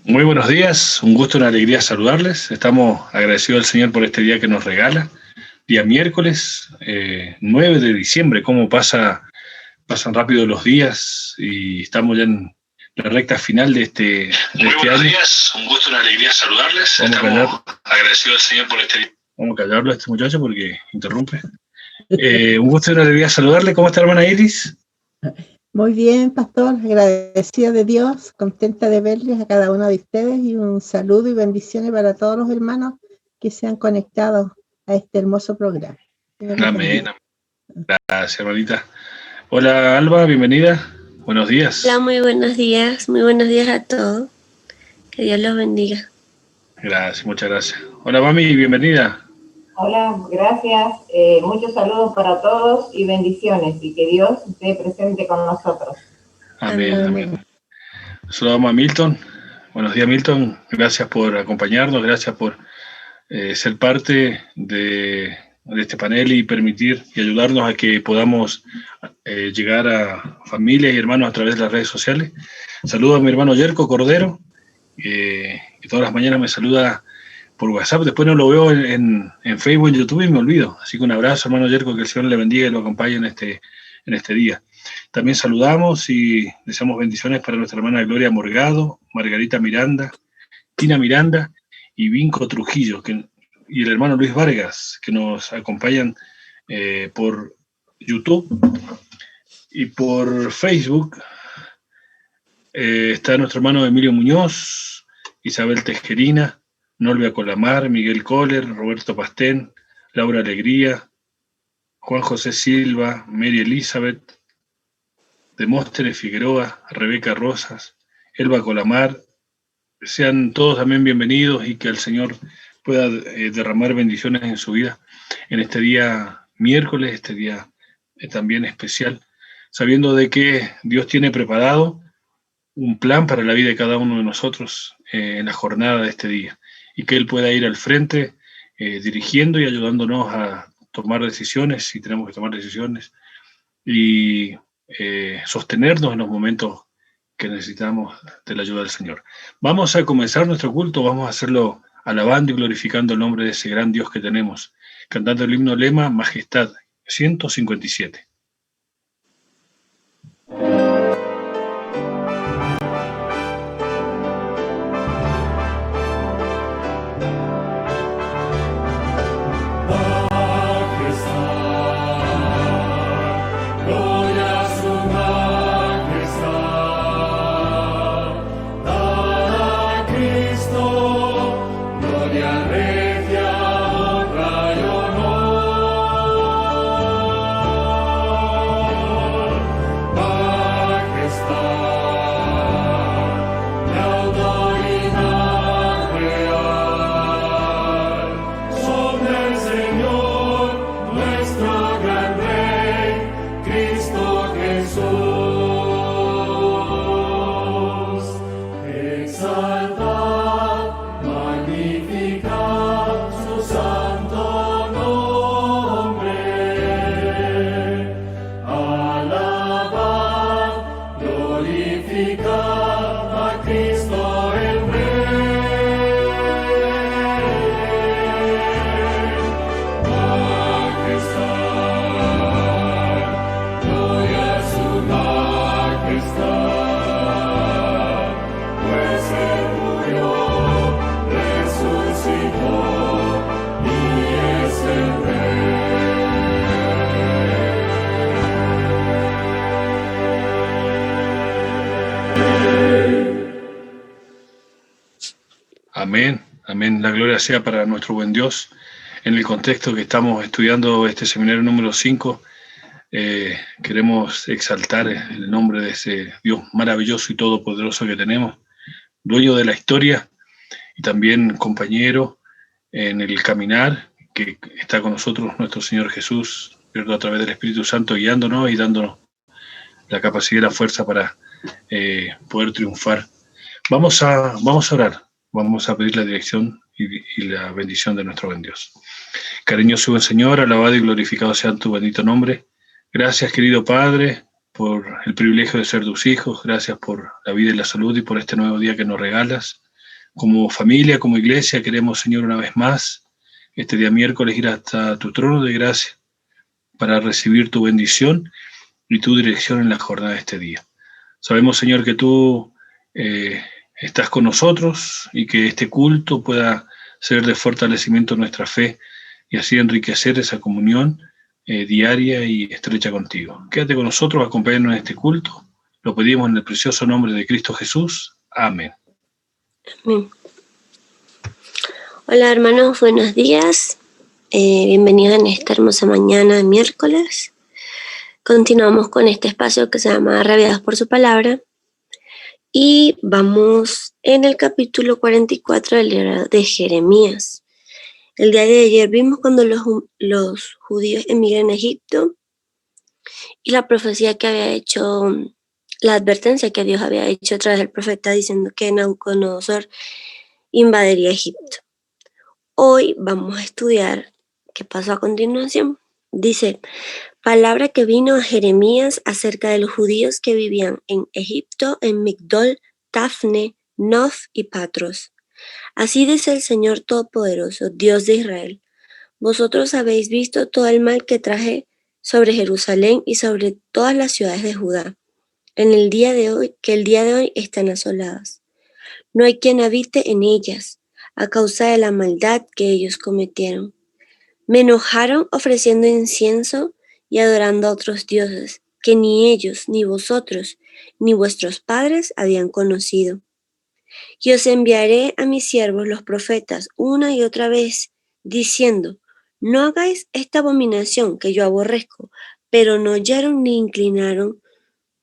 Muy buenos días, un gusto y una alegría saludarles. Estamos agradecidos al Señor por este día que nos regala. Día miércoles, 9 de diciembre. ¿Cómo pasan rápido los días? Y estamos ya en la recta final de este Muy buenos año. días, un gusto y una alegría saludarles. Estamos agradecidos al Señor por este día. Vamos a callarlo a este muchacho porque interrumpe. Un gusto y una alegría saludarle. ¿Cómo está, hermana Iris? Muy bien, pastor, agradecida de Dios, contenta de verles a cada uno de ustedes y un saludo y bendiciones para todos los hermanos que se han conectado a este hermoso programa. Amén. Gracias, hermanita. Hola, Alba, bienvenida. Buenos días. Hola, muy buenos días a todos. Que Dios los bendiga. Gracias, muchas gracias. Hola, mami, bienvenida. Hola, gracias. Muchos saludos para todos y bendiciones, y que Dios esté presente con nosotros. Amén, amén. Saludamos a Milton. Buenos días, Milton. Gracias por acompañarnos, gracias por ser parte de este panel y permitir y ayudarnos a que podamos llegar a familias y hermanos a través de las redes sociales. Saludo a mi hermano Yerko Cordero, que todas las mañanas me saluda por WhatsApp. Después no lo veo en Facebook, en YouTube y me olvido. Así que un abrazo, hermano Yerko, que el Señor le bendiga y lo acompañe en este día. También saludamos y deseamos bendiciones para nuestra hermana Gloria Morgado, Margarita Miranda, Tina Miranda y Vinco Trujillo, y el hermano Luis Vargas, que nos acompañan por YouTube y por Facebook. Está nuestro hermano Emilio Muñoz, Isabel Tejerina, Nolvia Colamar, Miguel Kohler, Roberto Pastén, Laura Alegría, Juan José Silva, Mary Elizabeth, Demóstenes Figueroa, Rebeca Rosas, Elba Colamar. Sean todos también bienvenidos y que el Señor pueda derramar bendiciones en su vida en este día miércoles, este día también especial, sabiendo de que Dios tiene preparado un plan para la vida de cada uno de nosotros en la jornada de este día, y que Él pueda ir al frente dirigiendo y ayudándonos a tomar decisiones, si tenemos que tomar decisiones, y sostenernos en los momentos que necesitamos de la ayuda del Señor. Vamos a comenzar nuestro culto, vamos a hacerlo alabando y glorificando el nombre de ese gran Dios que tenemos, cantando el himno lema Majestad, 157. Amén, amén. La gloria sea para nuestro buen Dios. En el contexto que estamos estudiando este seminario número 5, queremos exaltar el nombre de ese Dios maravilloso y todopoderoso que tenemos, dueño de la historia y también compañero en el caminar, que está con nosotros nuestro Señor Jesús, ¿cierto? A través del Espíritu Santo guiándonos y dándonos la capacidad y la fuerza para poder triunfar. Vamos a orar. Vamos a pedir la dirección y la bendición de nuestro buen Dios. Cariñoso buen Señor, alabado y glorificado sea tu bendito nombre. Gracias, querido Padre, por el privilegio de ser tus hijos. Gracias por la vida y la salud y por este nuevo día que nos regalas. como familia, como iglesia, queremos, Señor, una vez más, este día miércoles, ir hasta tu trono de gracia para recibir tu bendición y tu dirección en la jornada de este día. Sabemos, Señor, que tú estás con nosotros y que este culto pueda ser de fortalecimiento de nuestra fe y así enriquecer esa comunión diaria y estrecha contigo. Quédate con nosotros, acompáñanos en este culto. Lo pedimos en el precioso nombre de Cristo Jesús. Amén. Amén. Hola hermanos, buenos días. Bienvenidos en esta hermosa mañana de miércoles. Continuamos con este espacio que se llama Reavivados por su palabra. Y vamos en el capítulo 44 del libro de Jeremías. El día de ayer vimos cuando los judíos emigran a Egipto y la profecía que había hecho, la advertencia que Dios había hecho a través del profeta diciendo que Nabucodonosor invadiría Egipto. Hoy vamos a estudiar qué pasó a continuación. Dice, palabra que vino a Jeremías acerca de los judíos que vivían en Egipto, en Migdol, Tafne, Nof y Patros. Así dice el Señor Todopoderoso, Dios de Israel. Vosotros habéis visto todo el mal que traje sobre Jerusalén y sobre todas las ciudades de Judá, que el día de hoy están asoladas. No hay quien habite en ellas, a causa de la maldad que ellos cometieron. Me enojaron ofreciendo incienso y adorando a otros dioses, que ni ellos, ni vosotros, ni vuestros padres habían conocido. Y os enviaré a mis siervos los profetas una y otra vez, diciendo, no hagáis esta abominación que yo aborrezco, pero no oyeron ni inclinaron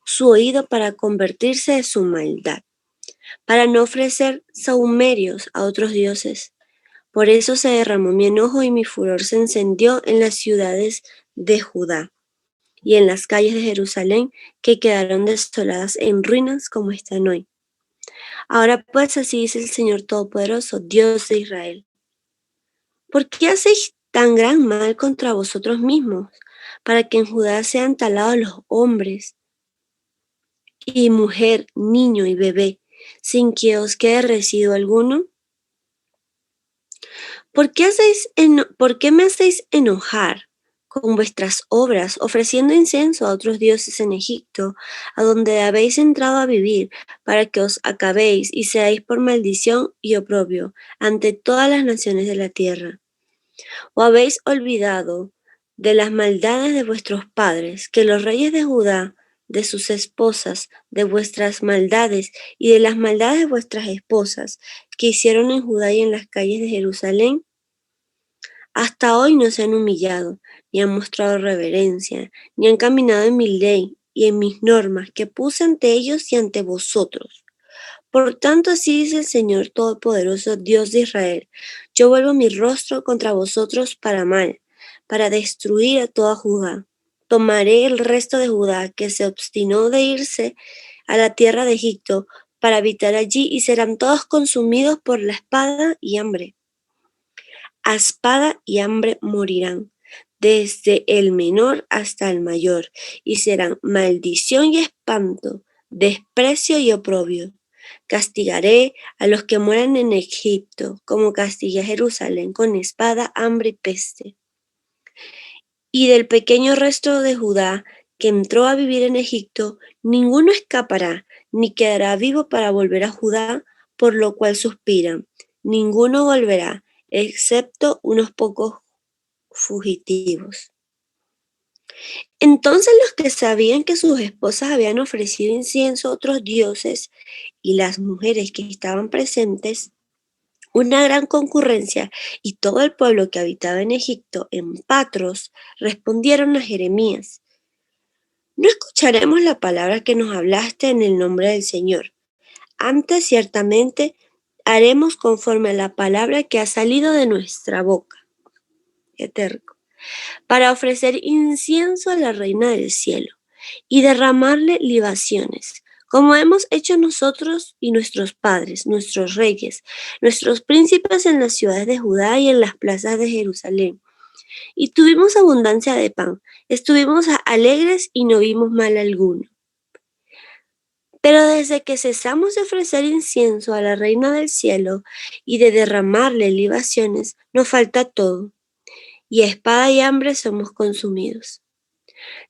su oído para convertirse de su maldad, para no ofrecer sahumerios a otros dioses. Por eso se derramó mi enojo y mi furor se encendió en las ciudades de Judá y en las calles de Jerusalén, que quedaron desoladas en ruinas como están hoy. Ahora pues así dice el Señor Todopoderoso, Dios de Israel. ¿Por qué hacéis tan gran mal contra vosotros mismos, para que en Judá sean talados los hombres y mujer, niño y bebé, sin que os quede residuo alguno? ¿Por qué me hacéis enojar con vuestras obras, ofreciendo incienso a otros dioses en Egipto, a donde habéis entrado a vivir, para que os acabéis y seáis por maldición y oprobio ante todas las naciones de la tierra? ¿O habéis olvidado de las maldades de vuestros padres, que los reyes de Judá, de sus esposas, de vuestras maldades y de las maldades de vuestras esposas, que hicieron en Judá y en las calles de Jerusalén? Hasta hoy no se han humillado, ni han mostrado reverencia, ni han caminado en mi ley y en mis normas que puse ante ellos y ante vosotros. Por tanto, así dice el Señor Todopoderoso, Dios de Israel, yo vuelvo mi rostro contra vosotros para mal, para destruir a toda Judá. Tomaré el resto de Judá que se obstinó de irse a la tierra de Egipto para habitar allí y serán todos consumidos por la espada y hambre. A espada y hambre morirán, desde el menor hasta el mayor, y serán maldición y espanto, desprecio y oprobio. Castigaré a los que mueran en Egipto, como castigué a Jerusalén con espada, hambre y peste. Y del pequeño resto de Judá que entró a vivir en Egipto, ninguno escapará, ni quedará vivo para volver a Judá, por lo cual suspiran. Ninguno volverá, excepto unos pocos fugitivos. Entonces los que sabían que sus esposas habían ofrecido incienso a otros dioses y las mujeres que estaban presentes, una gran concurrencia y todo el pueblo que habitaba en Egipto, en Patros, respondieron a Jeremías: no escucharemos la palabra que nos hablaste en el nombre del Señor. Antes, ciertamente, haremos conforme a la palabra que ha salido de nuestra boca. Qué terco. Para ofrecer incienso a la reina del cielo y derramarle libaciones, como hemos hecho nosotros y nuestros padres, nuestros reyes, nuestros príncipes en las ciudades de Judá y en las plazas de Jerusalén. Y tuvimos abundancia de pan, estuvimos alegres y no vimos mal alguno. Pero desde que cesamos de ofrecer incienso a la Reina del Cielo y de derramarle libaciones, nos falta todo, y a espada y hambre somos consumidos.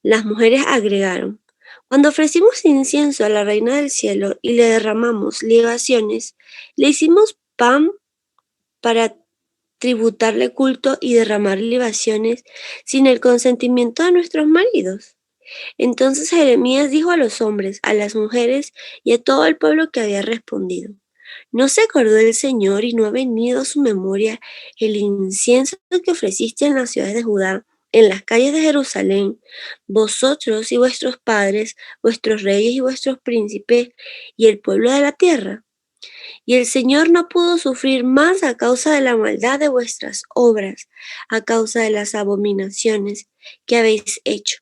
Las mujeres agregaron: cuando ofrecimos incienso a la Reina del Cielo y le derramamos libaciones, le hicimos pan para tributarle culto y derramar libaciones sin el consentimiento de nuestros maridos. Entonces Jeremías dijo a los hombres, a las mujeres y a todo el pueblo que había respondido: ¿no se acordó del Señor y no ha venido a su memoria el incienso que ofreciste en las ciudades de Judá, en las calles de Jerusalén, vosotros y vuestros padres, vuestros reyes y vuestros príncipes, y el pueblo de la tierra? Y el Señor no pudo sufrir más a causa de la maldad de vuestras obras, a causa de las abominaciones que habéis hecho.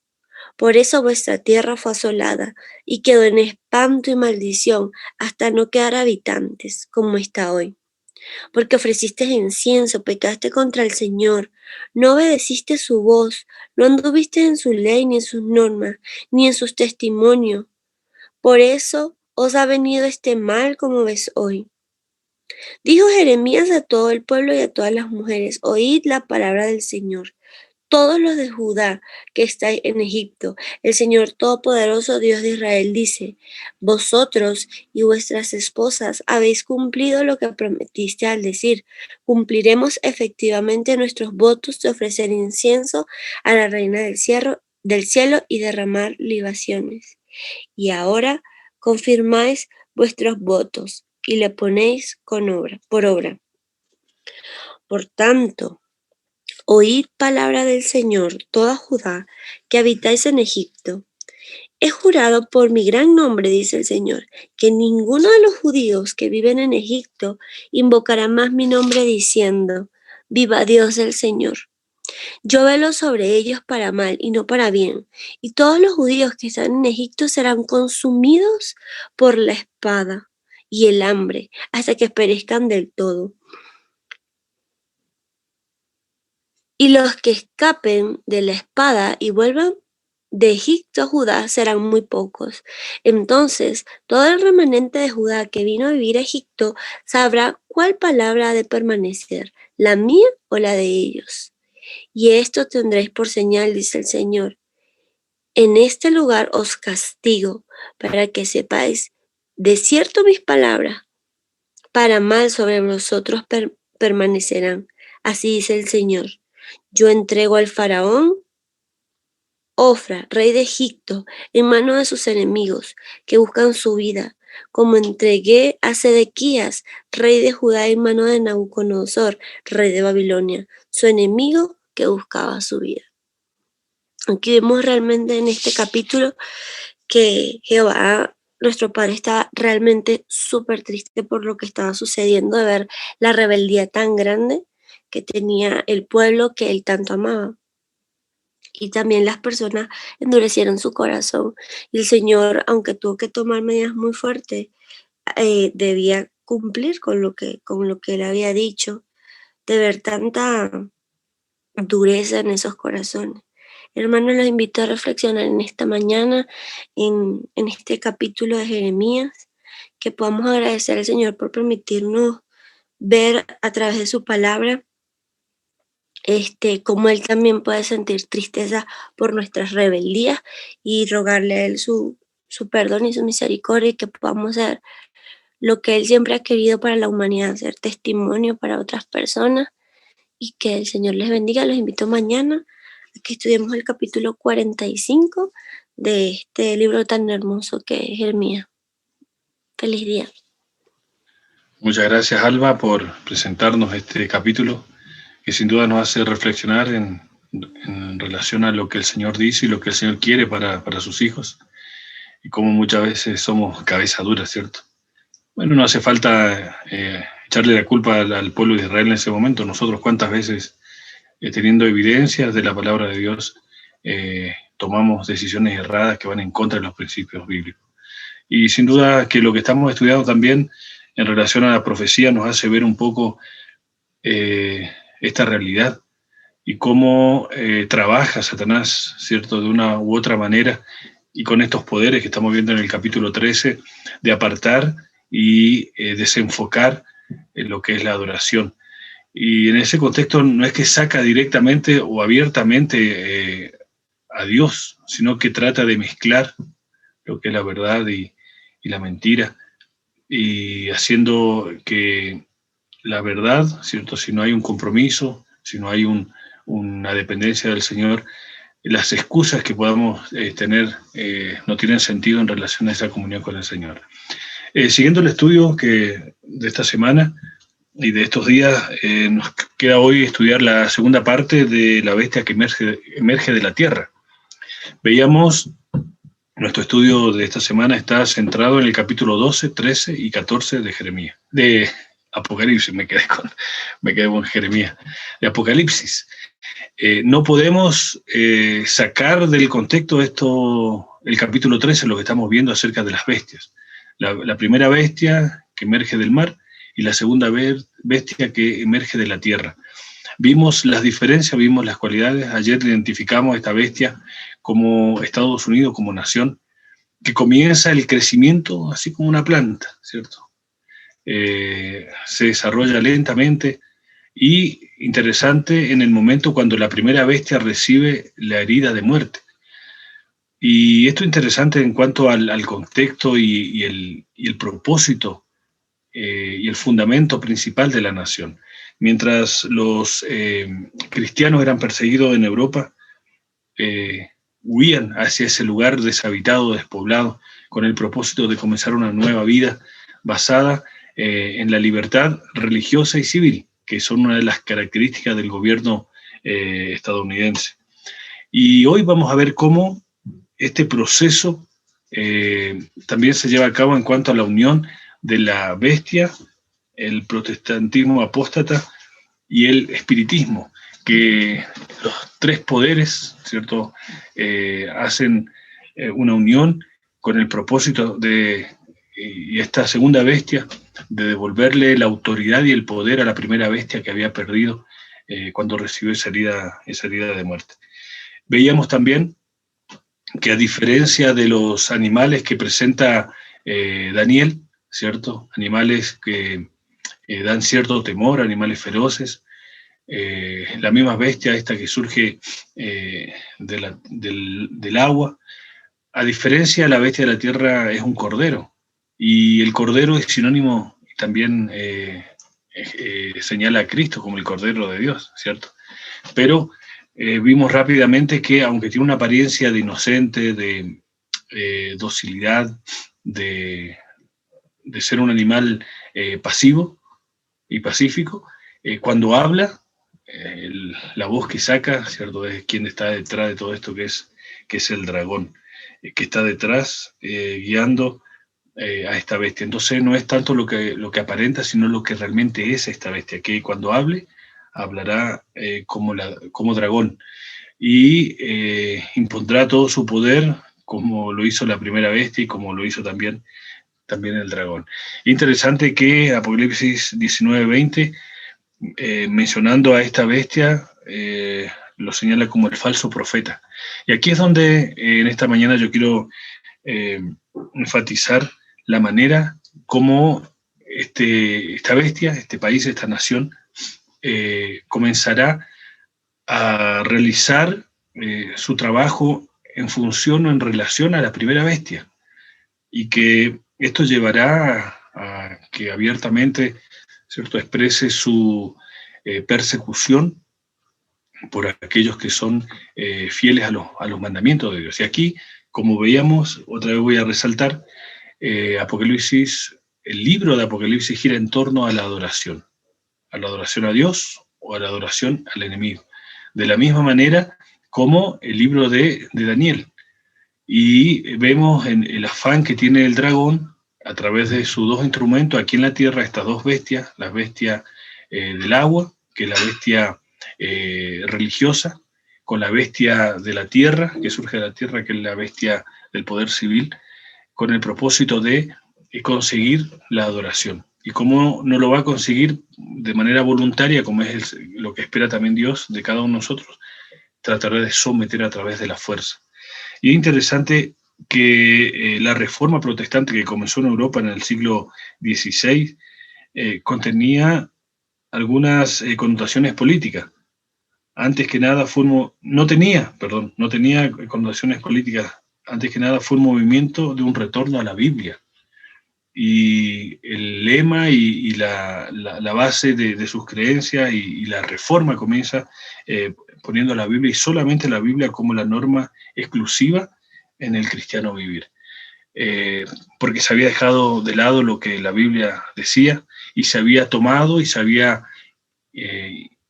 Por eso vuestra tierra fue asolada y quedó en espanto y maldición hasta no quedar habitantes, como está hoy. Porque ofreciste incienso, pecaste contra el Señor, no obedeciste su voz, no anduviste en su ley ni en sus normas, ni en sus testimonios. Por eso os ha venido este mal como ves hoy. Dijo Jeremías a todo el pueblo y a todas las mujeres: oíd la palabra del Señor, todos los de Judá que estáis en Egipto. El Señor Todopoderoso, Dios de Israel, dice: vosotros y vuestras esposas habéis cumplido lo que prometiste al decir: cumpliremos efectivamente nuestros votos de ofrecer incienso a la Reina del cielo y derramar libaciones. Y ahora confirmáis vuestros votos y le ponéis por obra. Por tanto, oíd palabra del Señor, toda Judá, que habitáis en Egipto. He jurado por mi gran nombre, dice el Señor, que ninguno de los judíos que viven en Egipto invocará más mi nombre diciendo: viva Dios el Señor. Yo velo sobre ellos para mal y no para bien, y todos los judíos que están en Egipto serán consumidos por la espada y el hambre hasta que perezcan del todo. Y los que escapen de la espada y vuelvan de Egipto a Judá serán muy pocos. Entonces todo el remanente de Judá que vino a vivir a Egipto sabrá cuál palabra ha de permanecer, la mía o la de ellos. Y esto tendréis por señal, dice el Señor: en este lugar os castigo, para que sepáis de cierto mis palabras, para mal sobre vosotros permanecerán. Así dice el Señor: yo entrego al faraón Ofra, rey de Egipto, en manos de sus enemigos que buscan su vida, como entregué a Sedequías, rey de Judá, en manos de Nabucodonosor, rey de Babilonia, su enemigo que buscaba su vida. Aquí vemos realmente en este capítulo que Jehová, nuestro Padre, estaba realmente súper triste por lo que estaba sucediendo, de ver la rebeldía tan grande que tenía el pueblo que él tanto amaba. Y también las personas endurecieron su corazón. Y el Señor, aunque tuvo que tomar medidas muy fuertes, debía cumplir con lo que él había dicho, de ver tanta dureza en esos corazones. Hermanos, los invito a reflexionar en esta mañana, en este capítulo de Jeremías, que podamos agradecer al Señor por permitirnos ver a través de su palabra cómo Él también puede sentir tristeza por nuestras rebeldías y rogarle a Él su perdón y su misericordia, y que podamos hacer lo que Él siempre ha querido para la humanidad, ser testimonio para otras personas, y que el Señor les bendiga. Los invito mañana a que estudiemos el capítulo 45 de este libro tan hermoso que es Jeremías. Feliz día. Muchas gracias, Alba, por presentarnos este capítulo, que sin duda nos hace reflexionar en relación a lo que el Señor dice y lo que el Señor quiere para sus hijos, y cómo muchas veces somos cabeza dura, ¿cierto? Bueno, no hace falta echarle la culpa al pueblo de Israel en ese momento. Nosotros cuántas veces, teniendo evidencias de la palabra de Dios, tomamos decisiones erradas que van en contra de los principios bíblicos. Y sin duda que lo que estamos estudiando también en relación a la profecía nos hace ver un poco esta realidad y cómo trabaja Satanás, ¿cierto?, de una u otra manera y con estos poderes que estamos viendo en el capítulo 13, de apartar y desenfocar lo que es la adoración. Y en ese contexto no es que saca directamente o abiertamente a Dios, sino que trata de mezclar lo que es la verdad y la mentira, y haciendo que la verdad, ¿cierto? Si no hay un compromiso, si no hay una dependencia del Señor, las excusas que podamos tener no tienen sentido en relación a esa comunión con el Señor. Siguiendo el estudio de esta semana y de estos días, nos queda hoy estudiar la segunda parte de la bestia que emerge de la tierra. Veíamos, nuestro estudio de esta semana está centrado en el capítulo 12, 13 y 14 de Jeremías, de Apocalipsis, me quedé con Jeremías, de Apocalipsis. No podemos sacar del contexto el capítulo 13, lo que estamos viendo acerca de las bestias. La primera bestia que emerge del mar y la segunda bestia que emerge de la tierra. Vimos las diferencias, vimos las cualidades. Ayer identificamos esta bestia como Estados Unidos, como nación, que comienza el crecimiento así como una planta, ¿cierto? Se desarrolla lentamente. Y interesante en el momento cuando la primera bestia recibe la herida de muerte. Y esto es interesante en cuanto al contexto y el propósito y el fundamento principal de la nación. Mientras los cristianos eran perseguidos en Europa, huían hacia ese lugar deshabitado, despoblado, con el propósito de comenzar una nueva vida basada en la libertad religiosa y civil, que son una de las características del gobierno estadounidense. Y hoy vamos a ver cómo este proceso también se lleva a cabo en cuanto a la unión de la bestia, el protestantismo apóstata y el espiritismo, que los tres poderes, ¿cierto?, hacen una unión con el propósito y esta segunda bestia, de devolverle la autoridad y el poder a la primera bestia que había perdido cuando recibió esa herida de muerte. Veíamos también que, a diferencia de los animales que presenta Daniel, ¿cierto?, animales que dan cierto temor, animales feroces, la misma bestia esta que surge del agua, a diferencia, la bestia de la tierra es un cordero. Y el cordero es sinónimo, también señala a Cristo como el Cordero de Dios, ¿cierto? Pero vimos rápidamente que, aunque tiene una apariencia de inocente, de docilidad, de ser un animal pasivo y pacífico, cuando habla, la voz que saca, ¿cierto?, es quien está detrás de todo esto, que es el dragón, que está detrás guiando a esta bestia. Entonces no es tanto lo que aparenta, sino lo que realmente es esta bestia, que cuando hablará como dragón, y impondrá todo su poder, como lo hizo la primera bestia y como lo hizo también el dragón. Interesante que Apocalipsis 19:20, mencionando a esta bestia, lo señala como el falso profeta. Y aquí es donde en esta mañana yo quiero enfatizar la manera como esta bestia, este país, esta nación, comenzará a realizar su trabajo en función o en relación a la primera bestia, y que esto llevará a que abiertamente, ¿cierto?, exprese su persecución por aquellos que son fieles a los mandamientos de Dios. Y aquí, como veíamos, otra vez voy a resaltar, Apocalipsis, el libro de Apocalipsis gira en torno a la adoración a Dios o a la adoración al enemigo, de la misma manera como el libro de Daniel. Y vemos en el afán que tiene el dragón a través de sus dos instrumentos aquí en la tierra, estas dos bestias, la bestia del agua, que es la bestia religiosa, con la bestia de la tierra, que surge de la tierra, que es la bestia del poder civil, con el propósito de conseguir la adoración. Y cómo no lo va a conseguir de manera voluntaria, como es lo que espera también Dios de cada uno de nosotros, tratará de someter a través de la fuerza. Y es interesante que la reforma protestante que comenzó en Europa en el siglo XVI contenía algunas connotaciones políticas. Antes que nada no tenía connotaciones políticas. Antes que nada fue un movimiento de un retorno a la Biblia. Y el lema y la base de sus creencias y la reforma comienza poniendo la Biblia y solamente la Biblia como la norma exclusiva en el cristiano vivir. Porque se había dejado de lado lo que la Biblia decía y se había tomado y se había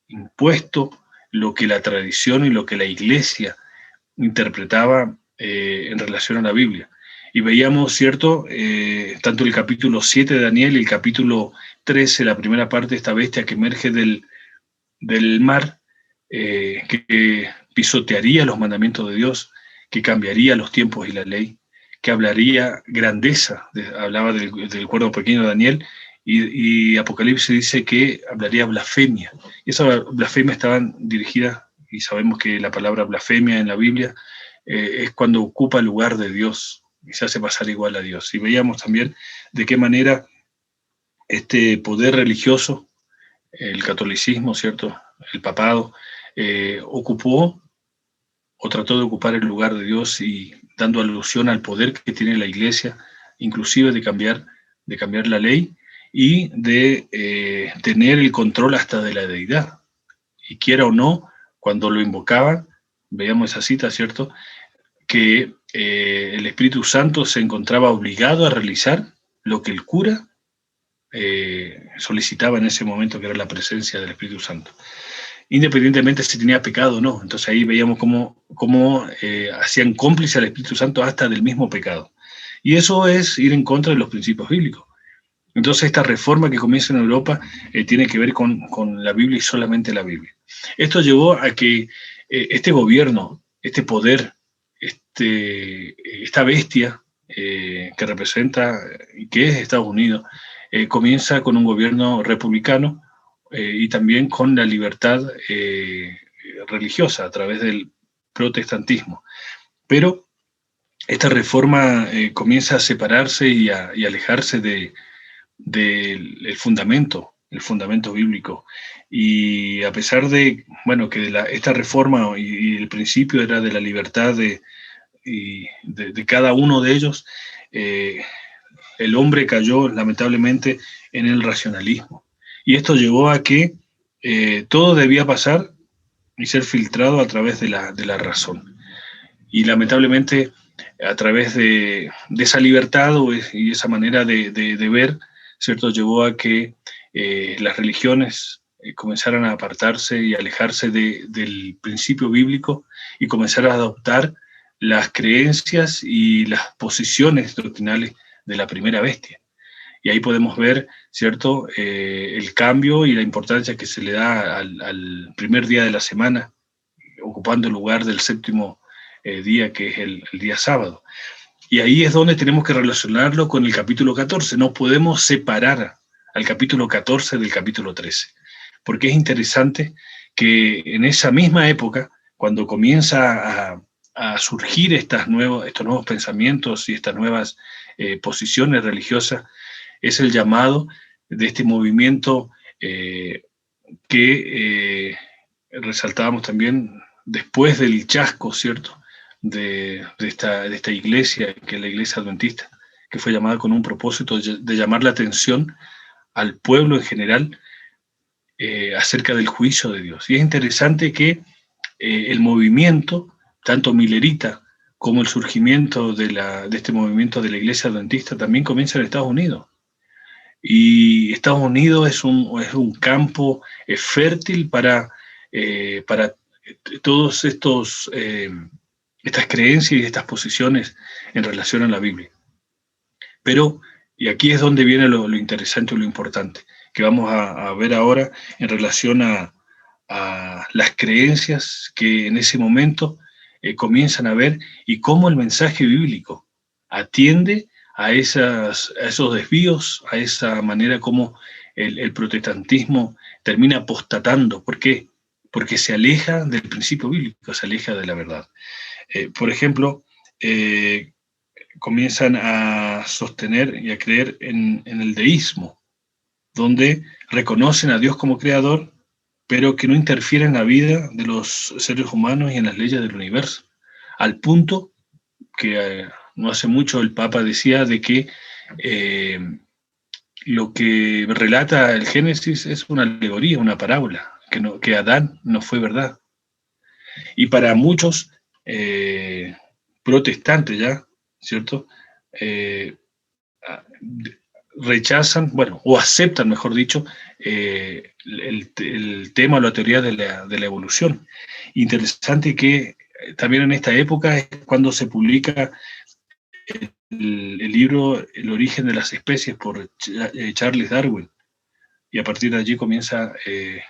impuesto lo que la tradición y lo que la iglesia interpretaba en relación a la Biblia. Y veíamos, ¿cierto?, tanto el capítulo 7 de Daniel y el capítulo 13, la primera parte de esta bestia que emerge del mar, que pisotearía los mandamientos de Dios, que cambiaría los tiempos y la ley, que hablaría grandeza, hablaba del cuerno pequeño de Daniel, y Apocalipsis dice que hablaría blasfemia. Y esas blasfemias estaban dirigidas, y sabemos que la palabra blasfemia en la Biblia es cuando ocupa el lugar de Dios y se hace pasar igual a Dios. Y veíamos también de qué manera este poder religioso, el catolicismo, ¿cierto?, el papado, ocupó o trató de ocupar el lugar de Dios y dando alusión al poder que tiene la iglesia, inclusive de cambiar la ley y de tener el control hasta de la deidad. Y quiera o no, cuando lo invocaban, veíamos esa cita, ¿cierto?, que el Espíritu Santo se encontraba obligado a realizar lo que el cura solicitaba en ese momento, que era la presencia del Espíritu Santo, independientemente si tenía pecado o no. Entonces ahí veíamos cómo hacían cómplice al Espíritu Santo hasta del mismo pecado. Y eso es ir en contra de los principios bíblicos. Entonces esta reforma que comienza en Europa tiene que ver con la Biblia y solamente la Biblia. Esto llevó a que este gobierno, este poder, esta bestia que representa y que es Estados Unidos, comienza con un gobierno republicano y también con la libertad religiosa a través del protestantismo. Pero esta reforma comienza a separarse y a alejarse del fundamento bíblico. Y a pesar de, bueno, que esta reforma y el principio era de la libertad de cada uno de ellos, el hombre cayó lamentablemente en el racionalismo. Y esto llevó a que todo debía pasar y ser filtrado a través de la razón. Y lamentablemente a través de esa libertad y esa manera de ver, ¿cierto?, llevó a que las religiones comenzaran a apartarse y alejarse del principio bíblico y comenzaran a adoptar las creencias y las posiciones doctrinales de la primera bestia. Y ahí podemos ver, ¿cierto?, el cambio y la importancia que se le da al primer día de la semana, ocupando el lugar del séptimo día, que es el día sábado. Y ahí es donde tenemos que relacionarlo con el capítulo 14. No podemos separar al capítulo 14 del capítulo 13, porque es interesante que en esa misma época, cuando comienza a surgir estos nuevos pensamientos y estas nuevas posiciones religiosas, es el llamado de este movimiento que resaltábamos también después del chasco, ¿cierto?, de esta iglesia, que es la iglesia adventista, que fue llamada con un propósito de llamar la atención al pueblo en general acerca del juicio de Dios. Y es interesante que el movimiento, tanto milerita como el surgimiento de este movimiento de la iglesia adventista, también comienza en Estados Unidos. Y Estados Unidos es un campo fértil para todos estas creencias y estas posiciones en relación a la Biblia. Pero, y aquí es donde viene lo interesante y lo importante, que vamos a ver ahora en relación a las creencias que en ese momento comienzan a ver y cómo el mensaje bíblico atiende a esos desvíos, a esa manera como el protestantismo termina apostatando. ¿Por qué? Porque se aleja del principio bíblico, se aleja de la verdad. Por ejemplo, comienzan a sostener y a creer en el deísmo, donde reconocen a Dios como creador, pero que no interfieren en la vida de los seres humanos y en las leyes del universo, al punto que no hace mucho el Papa decía de que lo que relata el Génesis es una alegoría, una parábola, que Adán no fue verdad. Y para muchos protestantes ya, ¿cierto? Rechazan, bueno, o aceptan, mejor dicho, el tema o la teoría de la evolución. Interesante que también en esta época es cuando se publica el libro El origen de las especies por Charles Darwin, y a partir de allí comienza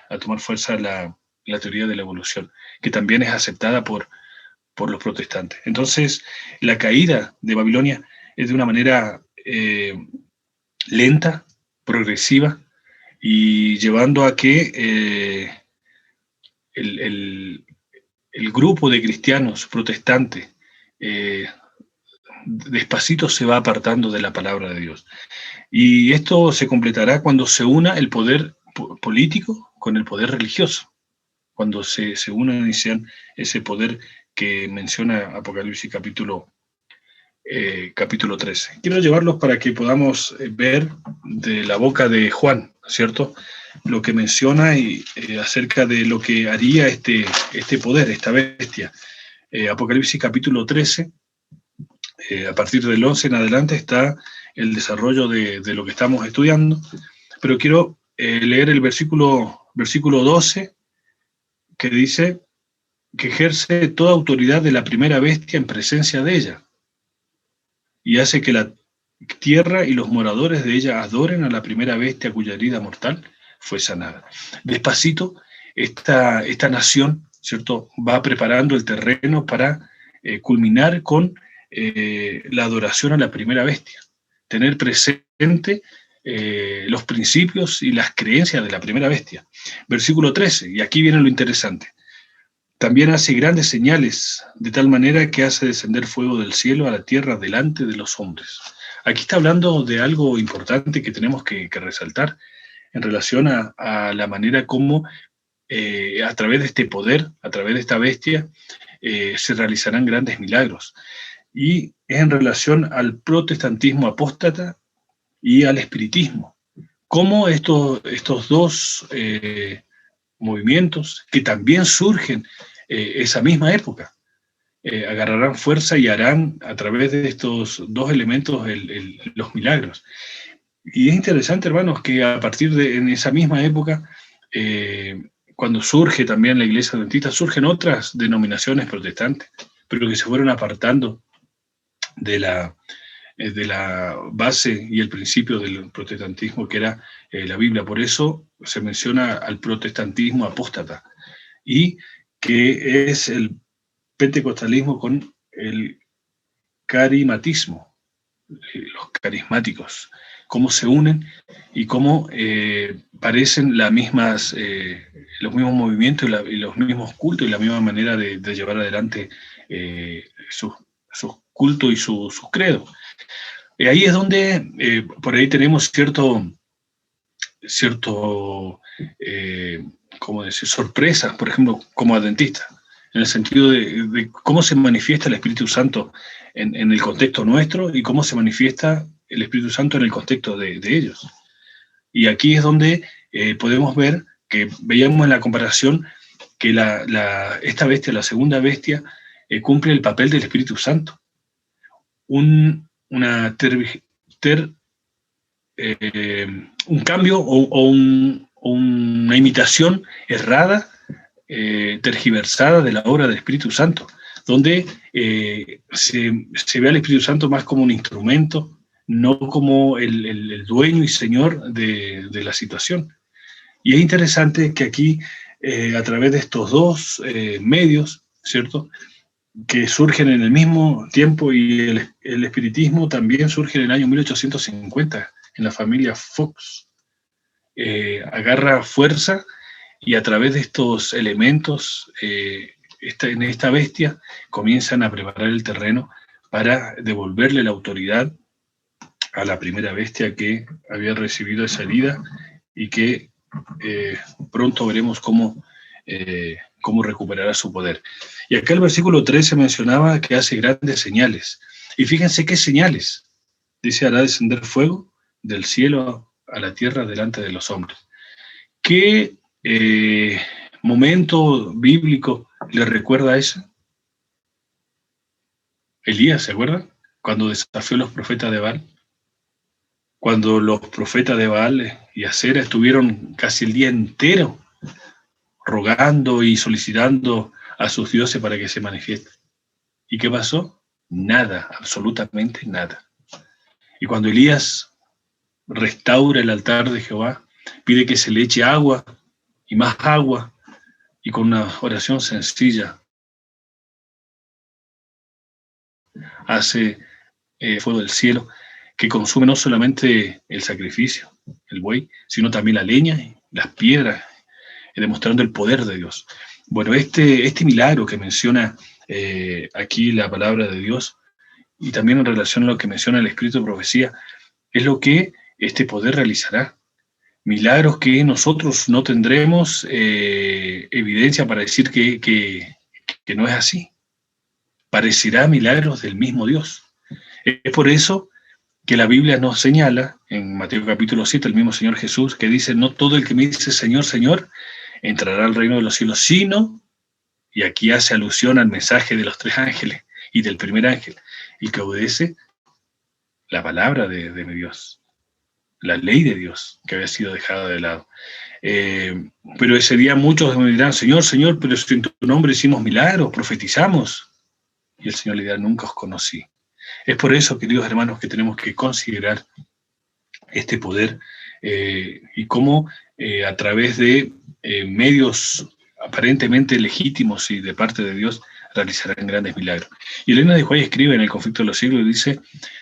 a tomar fuerza la teoría de la evolución, que también es aceptada por los protestantes. Entonces, la caída de Babilonia es de una manera lenta, progresiva, y llevando a que el grupo de cristianos protestantes despacito se va apartando de la palabra de Dios. Y esto se completará cuando se una el poder político con el poder religioso, cuando se unan y sean ese poder que menciona Apocalipsis capítulo 13. Quiero llevarlos para que podamos ver de la boca de Juan, ¿cierto?, lo que menciona y acerca de lo que haría este poder, esta bestia. Apocalipsis capítulo 13, a partir del 11 en adelante está el desarrollo de lo que estamos estudiando, pero quiero leer el versículo 12, que dice que ejerce toda autoridad de la primera bestia en presencia de ella, y hace que la tierra y los moradores de ella adoren a la primera bestia cuya herida mortal fue sanada. Despacito, esta nación, ¿cierto?, va preparando el terreno para culminar con la adoración a la primera bestia, tener presente los principios y las creencias de la primera bestia. Versículo 13, y aquí viene lo interesante. También hace grandes señales, de tal manera que hace descender fuego del cielo a la tierra delante de los hombres. Aquí está hablando de algo importante que tenemos que resaltar en relación a la manera como a través de este poder, a través de esta bestia, se realizarán grandes milagros. Y es en relación al protestantismo apóstata y al espiritismo. Cómo estos dos movimientos, que también surgen esa misma época, agarrarán fuerza y harán a través de estos dos elementos los milagros. Y es interesante, hermanos, que a partir de en esa misma época, cuando surge también la Iglesia Adventista, surgen otras denominaciones protestantes, pero que se fueron apartando de la base y el principio del protestantismo, que era la Biblia. Por eso se menciona al protestantismo apóstata, y que es el pentecostalismo con el carismatismo, los carismáticos, cómo se unen y cómo parecen los mismos movimientos y los mismos cultos y la misma manera de llevar adelante sus cultos y sus credos. Ahí es donde por ahí tenemos cierto ¿cómo decir?, sorpresas, por ejemplo, como adventistas, en el sentido de cómo se manifiesta el Espíritu Santo en el contexto nuestro y cómo se manifiesta el Espíritu Santo en el contexto de ellos. Y aquí es donde podemos ver que veíamos en la comparación que esta bestia, la segunda bestia, cumple el papel del Espíritu Santo. Un cambio o una imitación errada, tergiversada de la obra del Espíritu Santo, donde se ve al Espíritu Santo más como un instrumento, no como el dueño y señor de la situación. Y es interesante que aquí, a través de estos dos medios, ¿cierto?, que surgen en el mismo tiempo, y el espiritismo también surge en el año 1850, en la familia Fox, agarra fuerza, y a través de estos elementos, en esta bestia, comienzan a preparar el terreno para devolverle la autoridad a la primera bestia que había recibido esa herida y que pronto veremos cómo recuperará su poder. Y acá el versículo 13 mencionaba que hace grandes señales. Y fíjense qué señales. Dice, hará descender fuego del cielo a la tierra delante de los hombres. ¿Qué momento bíblico le recuerda a eso? Elías, ¿se acuerdan? Cuando desafió a los profetas de Baal. Cuando los profetas de Baal y Acera estuvieron casi el día entero rogando y solicitando a sus dioses para que se manifiesten. ¿Y qué pasó? Nada, absolutamente nada. Y cuando Elías restaura el altar de Jehová, pide que se le eche agua y más agua, y con una oración sencilla hace fuego del cielo que consume no solamente el sacrificio, el buey, sino también la leña y las piedras, demostrando el poder de Dios. Bueno, este milagro que menciona aquí la palabra de Dios, y también en relación a lo que menciona el escrito de profecía, es lo que este poder realizará. Milagros que nosotros no tendremos evidencia para decir que no es así. Parecerá milagros del mismo Dios. Es por eso que la Biblia nos señala, en Mateo capítulo 7, el mismo Señor Jesús, que dice, no todo el que me dice Señor, Señor, entrará al reino de los cielos, sino, y aquí hace alusión al mensaje de los 3 ángeles y del primer ángel, el que obedece la palabra de mi Dios, la ley de Dios, que había sido dejada de lado. Pero ese día muchos me dirán, Señor, Señor, pero si en tu nombre hicimos milagros, profetizamos. Y el Señor le dirá, nunca os conocí. Es por eso, queridos hermanos, que tenemos que considerar este poder y cómo a través de medios aparentemente legítimos y de parte de Dios realizarán grandes milagros. Y Elena de White escribe en El conflicto de los siglos y dice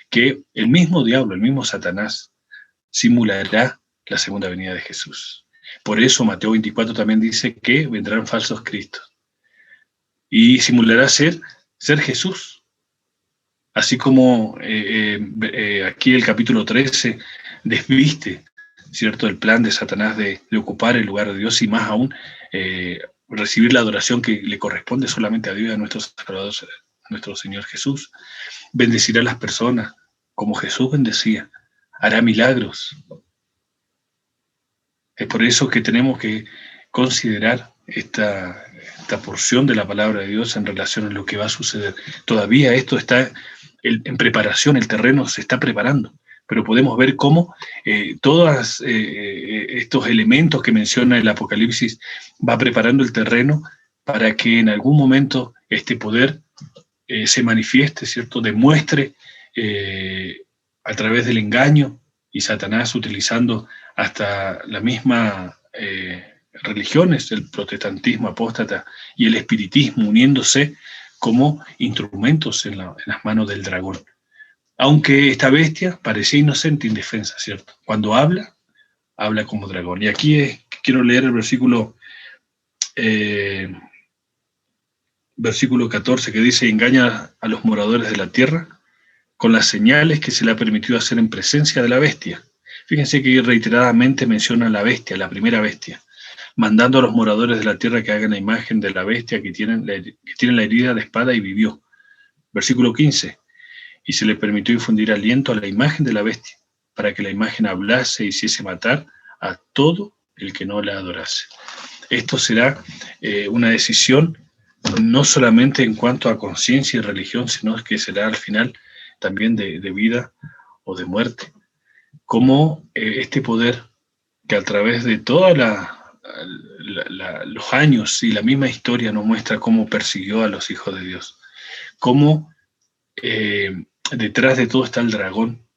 que el mismo diablo, el mismo Satanás, simulará la segunda venida de Jesús. Por eso Mateo 24 también dice que vendrán falsos cristos y simulará ser Jesús. Así como aquí el capítulo 13 desviste, ¿cierto?, el plan de Satanás de ocupar el lugar de Dios y más aún recibir la adoración que le corresponde solamente a Dios y a nuestro Salvador, nuestro Señor Jesús. Bendecirá a las personas como Jesús bendecía, hará milagros. Es por eso que tenemos que considerar esta porción de la palabra de Dios en relación a lo que va a suceder. Todavía esto está en preparación, el terreno se está preparando, pero podemos ver cómo todos estos elementos que menciona el Apocalipsis va preparando el terreno para que en algún momento este poder se manifieste, ¿cierto?, demuestre a través del engaño, y Satanás utilizando hasta la misma religiones, el protestantismo apóstata y el espiritismo, uniéndose como instrumentos en las manos del dragón. Aunque esta bestia parecía inocente, indefensa, ¿cierto? Cuando habla como dragón. Y aquí quiero leer el versículo 14, que dice, engaña a los moradores de la tierra con las señales que se le ha permitido hacer en presencia de la bestia. Fíjense que reiteradamente menciona la bestia, la primera bestia, mandando a los moradores de la tierra que hagan la imagen de la bestia que tienen la herida de espada y vivió. Versículo 15, y se le permitió infundir aliento a la imagen de la bestia, para que la imagen hablase y hiciese matar a todo el que no la adorase. Esto será una decisión no solamente en cuanto a conciencia y religión, sino que será al final también de vida o de muerte. Como este poder que a través de todos los años y la misma historia nos muestra cómo persiguió a los hijos de Dios, cómo detrás de todo está el dragón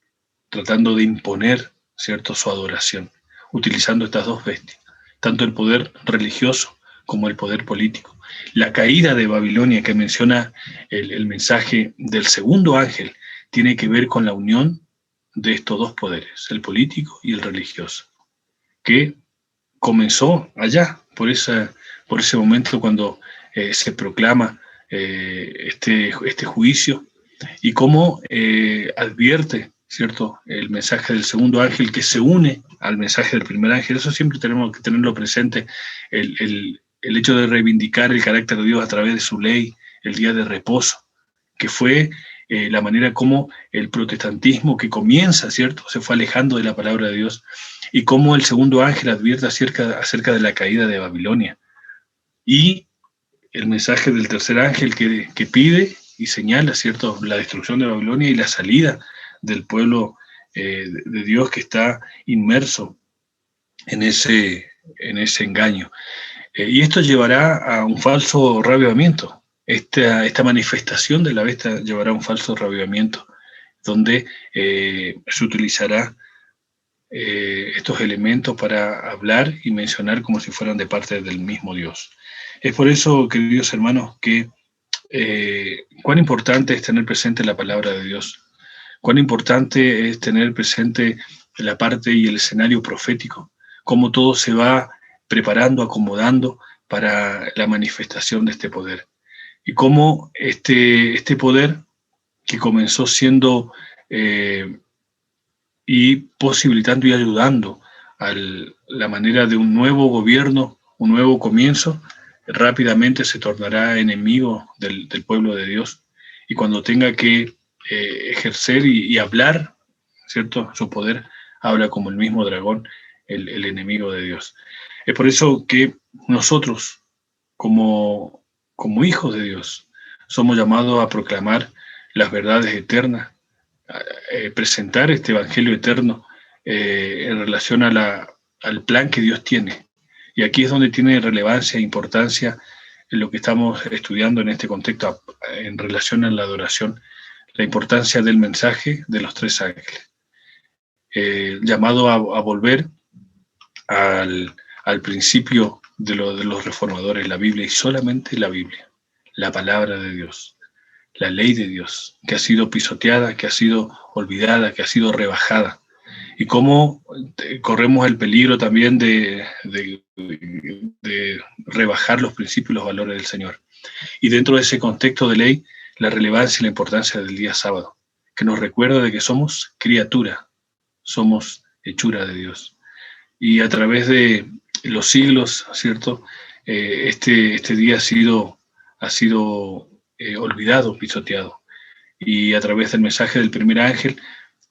tratando de imponer, ¿cierto?, su adoración, utilizando estas dos bestias, tanto el poder religioso como el poder político. La caída de Babilonia que menciona el mensaje del segundo ángel tiene que ver con la unión de estos dos poderes, el político y el religioso, que comenzó allá, por ese momento cuando se proclama este juicio y cómo advierte, ¿cierto?, el mensaje del segundo ángel que se une al mensaje del primer ángel. Eso siempre tenemos que tenerlo presente, el hecho de reivindicar el carácter de Dios a través de su ley, el día de reposo, que fue la manera como el protestantismo que comienza, ¿cierto?, se fue alejando de la palabra de Dios, y cómo el segundo ángel advierte acerca de la caída de Babilonia. Y el mensaje del tercer ángel que pide y señala, ¿cierto?, la destrucción de Babilonia y la salida del pueblo de Dios que está inmerso en ese engaño. Y esto llevará a un falso reavivamiento. Esta manifestación de la bestia llevará a un falso reavivamiento, donde se utilizará estos elementos para hablar y mencionar como si fueran de parte del mismo Dios. Es por eso, queridos hermanos, que cuán importante es tener presente la palabra de Dios, cuán importante es tener presente la parte y el escenario profético, cómo todo se va preparando, acomodando para la manifestación de este poder. Y cómo este poder que comenzó siendo y posibilitando y ayudando a la manera de un nuevo gobierno, un nuevo comienzo, rápidamente se tornará enemigo del pueblo de Dios. Y cuando tenga que ejercer y hablar, ¿cierto?, su poder, habla como el mismo dragón, el enemigo de Dios. Es por eso que nosotros, como hijos de Dios, somos llamados a proclamar las verdades eternas, presentar este evangelio eterno en relación al plan que Dios tiene. Y aquí es donde tiene relevancia e importancia en lo que estamos estudiando en este contexto en relación a la adoración, la importancia del mensaje de los tres ángeles. Llamado a volver al principio de los reformadores, la Biblia, y solamente la Biblia, la palabra de Dios, la ley de Dios, que ha sido pisoteada, que ha sido olvidada, que ha sido rebajada. Y cómo corremos el peligro también de rebajar los principios y los valores del Señor. Y dentro de ese contexto de ley, la relevancia y la importancia del día sábado, que nos recuerda de que somos criatura, somos hechura de Dios. Y a través de los siglos, ¿cierto?, este día ha sido olvidado, pisoteado. Y a través del mensaje del primer ángel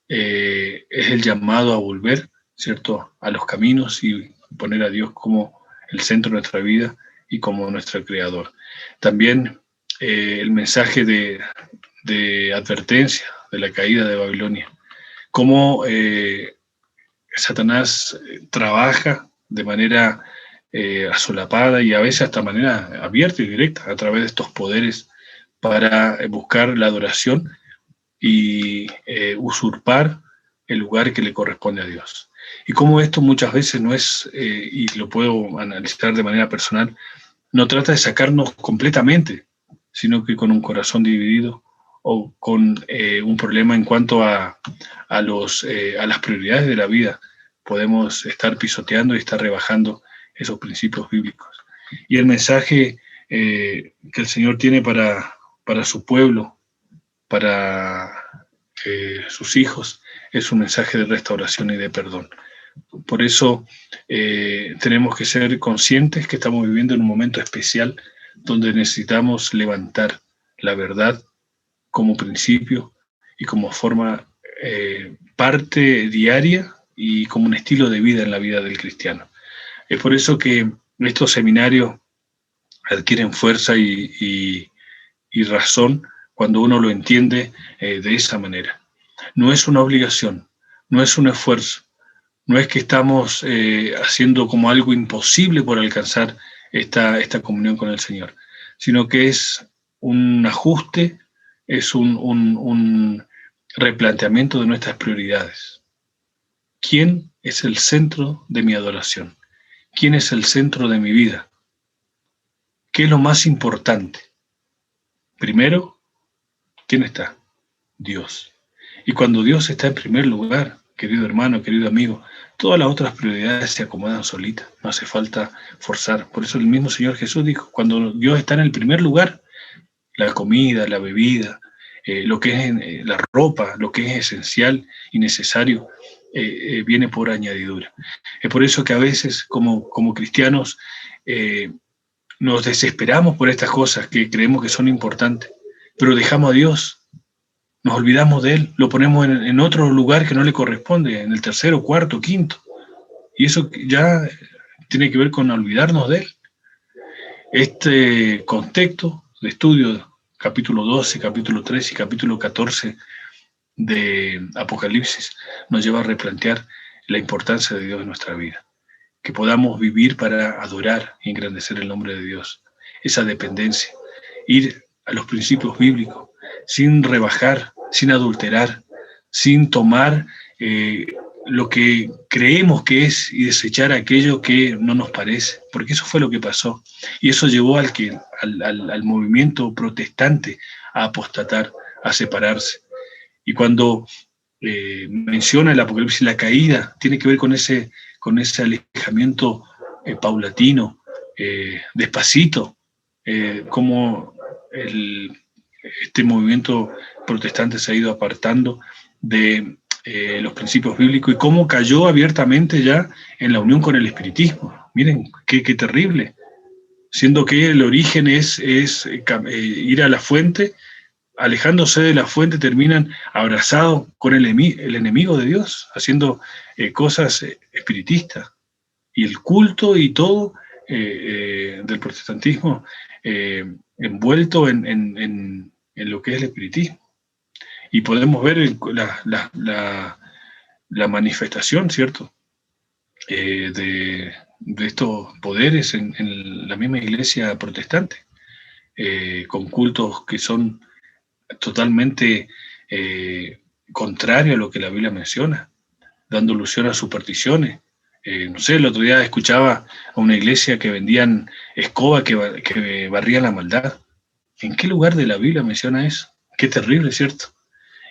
es el llamado a volver, ¿cierto?, a los caminos y poner a Dios como el centro de nuestra vida y como nuestro creador. También el mensaje de advertencia de la caída de Babilonia, cómo Satanás trabaja de manera asolapada y a veces hasta manera abierta y directa a través de estos poderes para buscar la adoración y usurpar el lugar que le corresponde a Dios. Y cómo esto muchas veces no es, y lo puedo analizar de manera personal, no trata de sacarnos completamente, sino que con un corazón dividido o con un problema en cuanto a las prioridades de la vida, podemos estar pisoteando y estar rebajando esos principios bíblicos. Y el mensaje que el Señor tiene para su pueblo, para sus hijos, es un mensaje de restauración y de perdón. Por eso tenemos que ser conscientes que estamos viviendo en un momento especial donde necesitamos levantar la verdad como principio y como forma parte diaria y como un estilo de vida en la vida del cristiano. Es por eso que estos seminarios adquieren fuerza y razón cuando uno lo entiende de esa manera. No es una obligación, no es un esfuerzo, no es que estamos haciendo como algo imposible por alcanzar esta comunión con el Señor, sino que es un ajuste, es un replanteamiento de nuestras prioridades. ¿Quién es el centro de mi adoración? ¿Quién es el centro de mi vida? ¿Qué es lo más importante? Primero, ¿quién está? Dios. Y cuando Dios está en primer lugar, querido hermano, querido amigo, todas las otras prioridades se acomodan solitas, no hace falta forzar. Por eso el mismo Señor Jesús dijo, cuando Dios está en el primer lugar, la comida, la bebida, lo que es la ropa, lo que es esencial y necesario, viene por añadidura. Es por eso que a veces como cristianos nos desesperamos por estas cosas que creemos que son importantes, pero dejamos a Dios, nos olvidamos de Él, lo ponemos en otro lugar que no le corresponde, en el tercero, cuarto, quinto, y eso ya tiene que ver con olvidarnos de Él. Este contexto de estudio, capítulo 12, capítulo 13 y capítulo 14 de Apocalipsis, nos lleva a replantear la importancia de Dios en nuestra vida, que podamos vivir para adorar y engrandecer el nombre de Dios, esa dependencia, ir a los principios bíblicos, sin rebajar, sin adulterar, sin tomar lo que creemos que es y desechar aquello que no nos parece, porque eso fue lo que pasó. Y eso llevó al movimiento protestante a apostatar, a separarse. Y cuando menciona el Apocalipsis la caída, tiene que ver con ese alejamiento paulatino, despacito, como este movimiento protestante se ha ido apartando de los principios bíblicos y cómo cayó abiertamente ya en la unión con el espiritismo. Miren, qué terrible, siendo que el origen es ir a la fuente, alejándose de la fuente terminan abrazados con el enemigo de Dios, haciendo cosas espiritistas. Y el culto y todo del protestantismo envuelto en lo que es el espiritismo. Y podemos ver la manifestación, ¿cierto?, de estos poderes en la misma iglesia protestante, con cultos que son totalmente contrarios a lo que la Biblia menciona, dando alusión a supersticiones. No sé, el otro día escuchaba a una iglesia que vendían escoba que barrían la maldad. ¿En qué lugar de la Biblia menciona eso? Qué terrible, ¿cierto?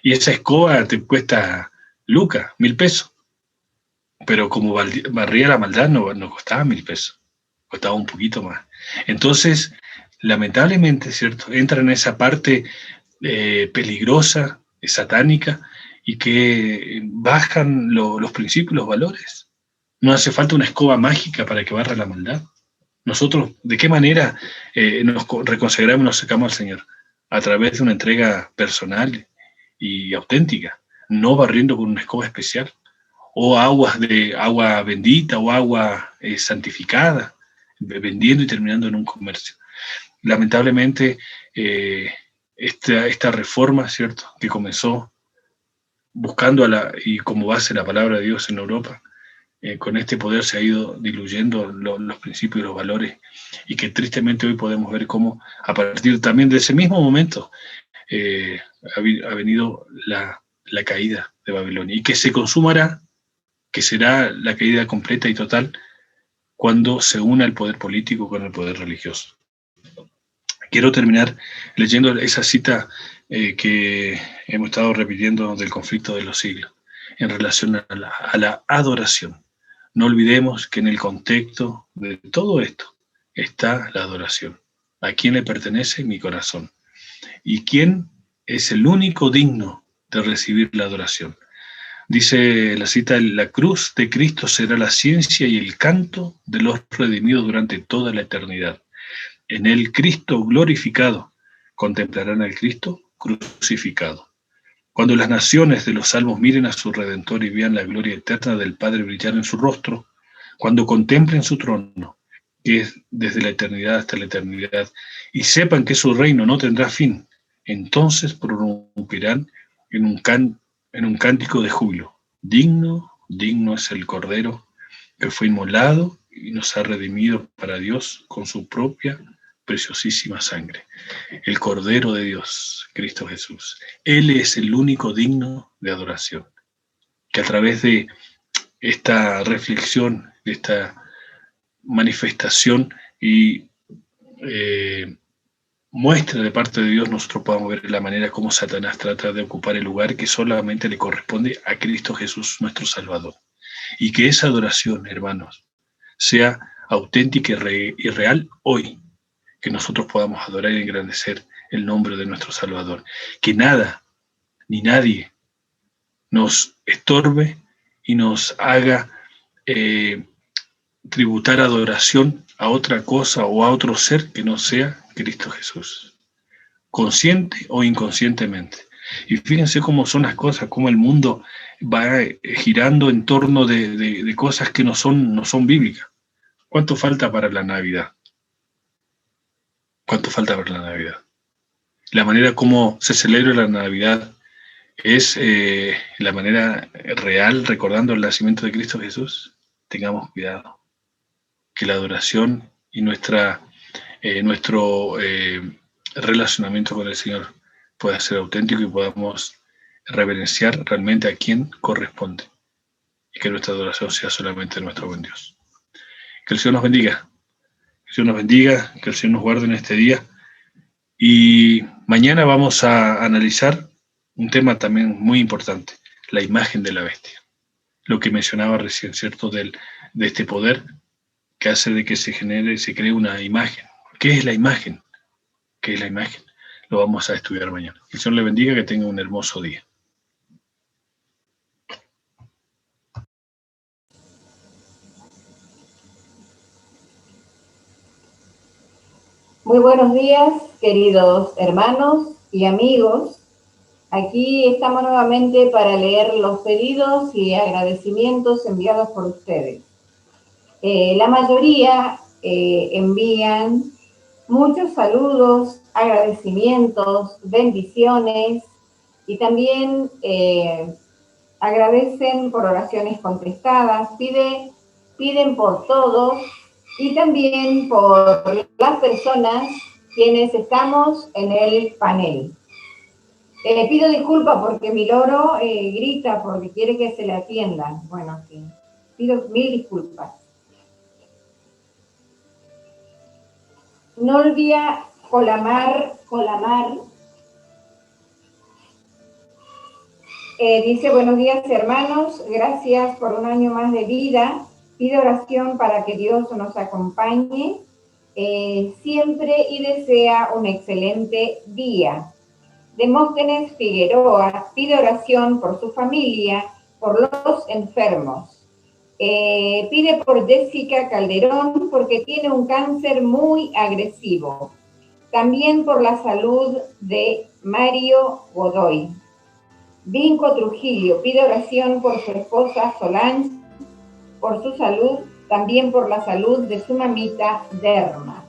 Y esa escoba te cuesta lucas, 1.000 pesos. Pero como barría la maldad no costaba 1.000 pesos, costaba un poquito más. Entonces, lamentablemente, ¿cierto?, entra en esa parte peligrosa, satánica, y que bajan los principios, los valores. No hace falta una escoba mágica para que barra la maldad. Nosotros, ¿de qué manera nos reconsagramos y nos acercamos al Señor? A través de una entrega personal y auténtica, no barriendo con una escoba especial, o agua bendita, o agua santificada, vendiendo y terminando en un comercio. Lamentablemente, esta reforma, ¿cierto?, que comenzó buscando y como base la palabra de Dios en Europa, con este poder se ha ido diluyendo los principios y los valores, y que tristemente hoy podemos ver cómo a partir también de ese mismo momento ha venido la caída de Babilonia, y que se consumará, que será la caída completa y total cuando se una el poder político con el poder religioso. Quiero terminar leyendo esa cita que hemos estado repitiendo del conflicto de los siglos en relación a la adoración. No olvidemos que en el contexto de todo esto está la adoración. ¿A quién le pertenece mi corazón? ¿Y quién es el único digno de recibir la adoración? Dice la cita: la cruz de Cristo será la ciencia y el canto de los redimidos durante toda la eternidad. En el Cristo glorificado contemplarán al Cristo crucificado. Cuando las naciones de los salmos miren a su Redentor y vean la gloria eterna del Padre brillar en su rostro, cuando contemplen su trono, que es desde la eternidad hasta la eternidad, y sepan que su reino no tendrá fin, entonces prorrumpirán en un cántico de júbilo. Digno es el Cordero que fue inmolado y nos ha redimido para Dios con su propia preciosísima sangre. El Cordero de Dios, Cristo Jesús. Él es el único digno de adoración. Que a través de esta reflexión, de esta manifestación y muestra de parte de Dios, nosotros podamos ver la manera como Satanás trata de ocupar el lugar que solamente le corresponde a Cristo Jesús, nuestro Salvador. Y que esa adoración, hermanos, sea auténtica y real hoy, que nosotros podamos adorar y engrandecer el nombre de nuestro Salvador. Que nada ni nadie nos estorbe y nos haga tributar adoración a otra cosa o a otro ser que no sea Cristo Jesús, consciente o inconscientemente. Y fíjense cómo son las cosas, cómo el mundo va girando en torno de cosas que no son bíblicas. ¿Cuánto falta para la Navidad? ¿Cuánto falta para la Navidad? La manera como se celebra la Navidad es la manera real, recordando el nacimiento de Cristo Jesús. Tengamos cuidado, que la adoración y nuestro relacionamiento con el Señor pueda ser auténtico y podamos reverenciar realmente a quien corresponde, y que nuestra adoración sea solamente nuestro buen Dios. Que el Señor nos bendiga, que el Señor nos bendiga, que el Señor nos guarde en este día. Y mañana vamos a analizar un tema también muy importante, la imagen de la bestia. Lo que mencionaba recién, ¿cierto? De este poder que hace de que se genere, se cree una imagen. ¿Qué es la imagen? ¿Qué es la imagen? Lo vamos a estudiar mañana. Que el Señor le bendiga, que tenga un hermoso día. Muy buenos días, queridos hermanos y amigos. Aquí estamos nuevamente para leer los pedidos y agradecimientos enviados por ustedes. La mayoría envían muchos saludos, agradecimientos, bendiciones y también agradecen por oraciones contestadas, piden por todos y también por las personas quienes estamos en el panel. Pido disculpas porque mi loro grita porque quiere que se le atienda. Bueno, sí. Pido mil disculpas. Norvia Colamar dice: buenos días, hermanos, gracias por un año más de vida. Pido oración para que Dios nos acompañe siempre y desea un excelente día. Demóstenes Figueroa pide oración por su familia, por los enfermos. Pide por Jessica Calderón porque tiene un cáncer muy agresivo. También por la salud de Mario Godoy. Vinco Trujillo pide oración por su esposa Solange, por su salud, también por la salud de su mamita Derma.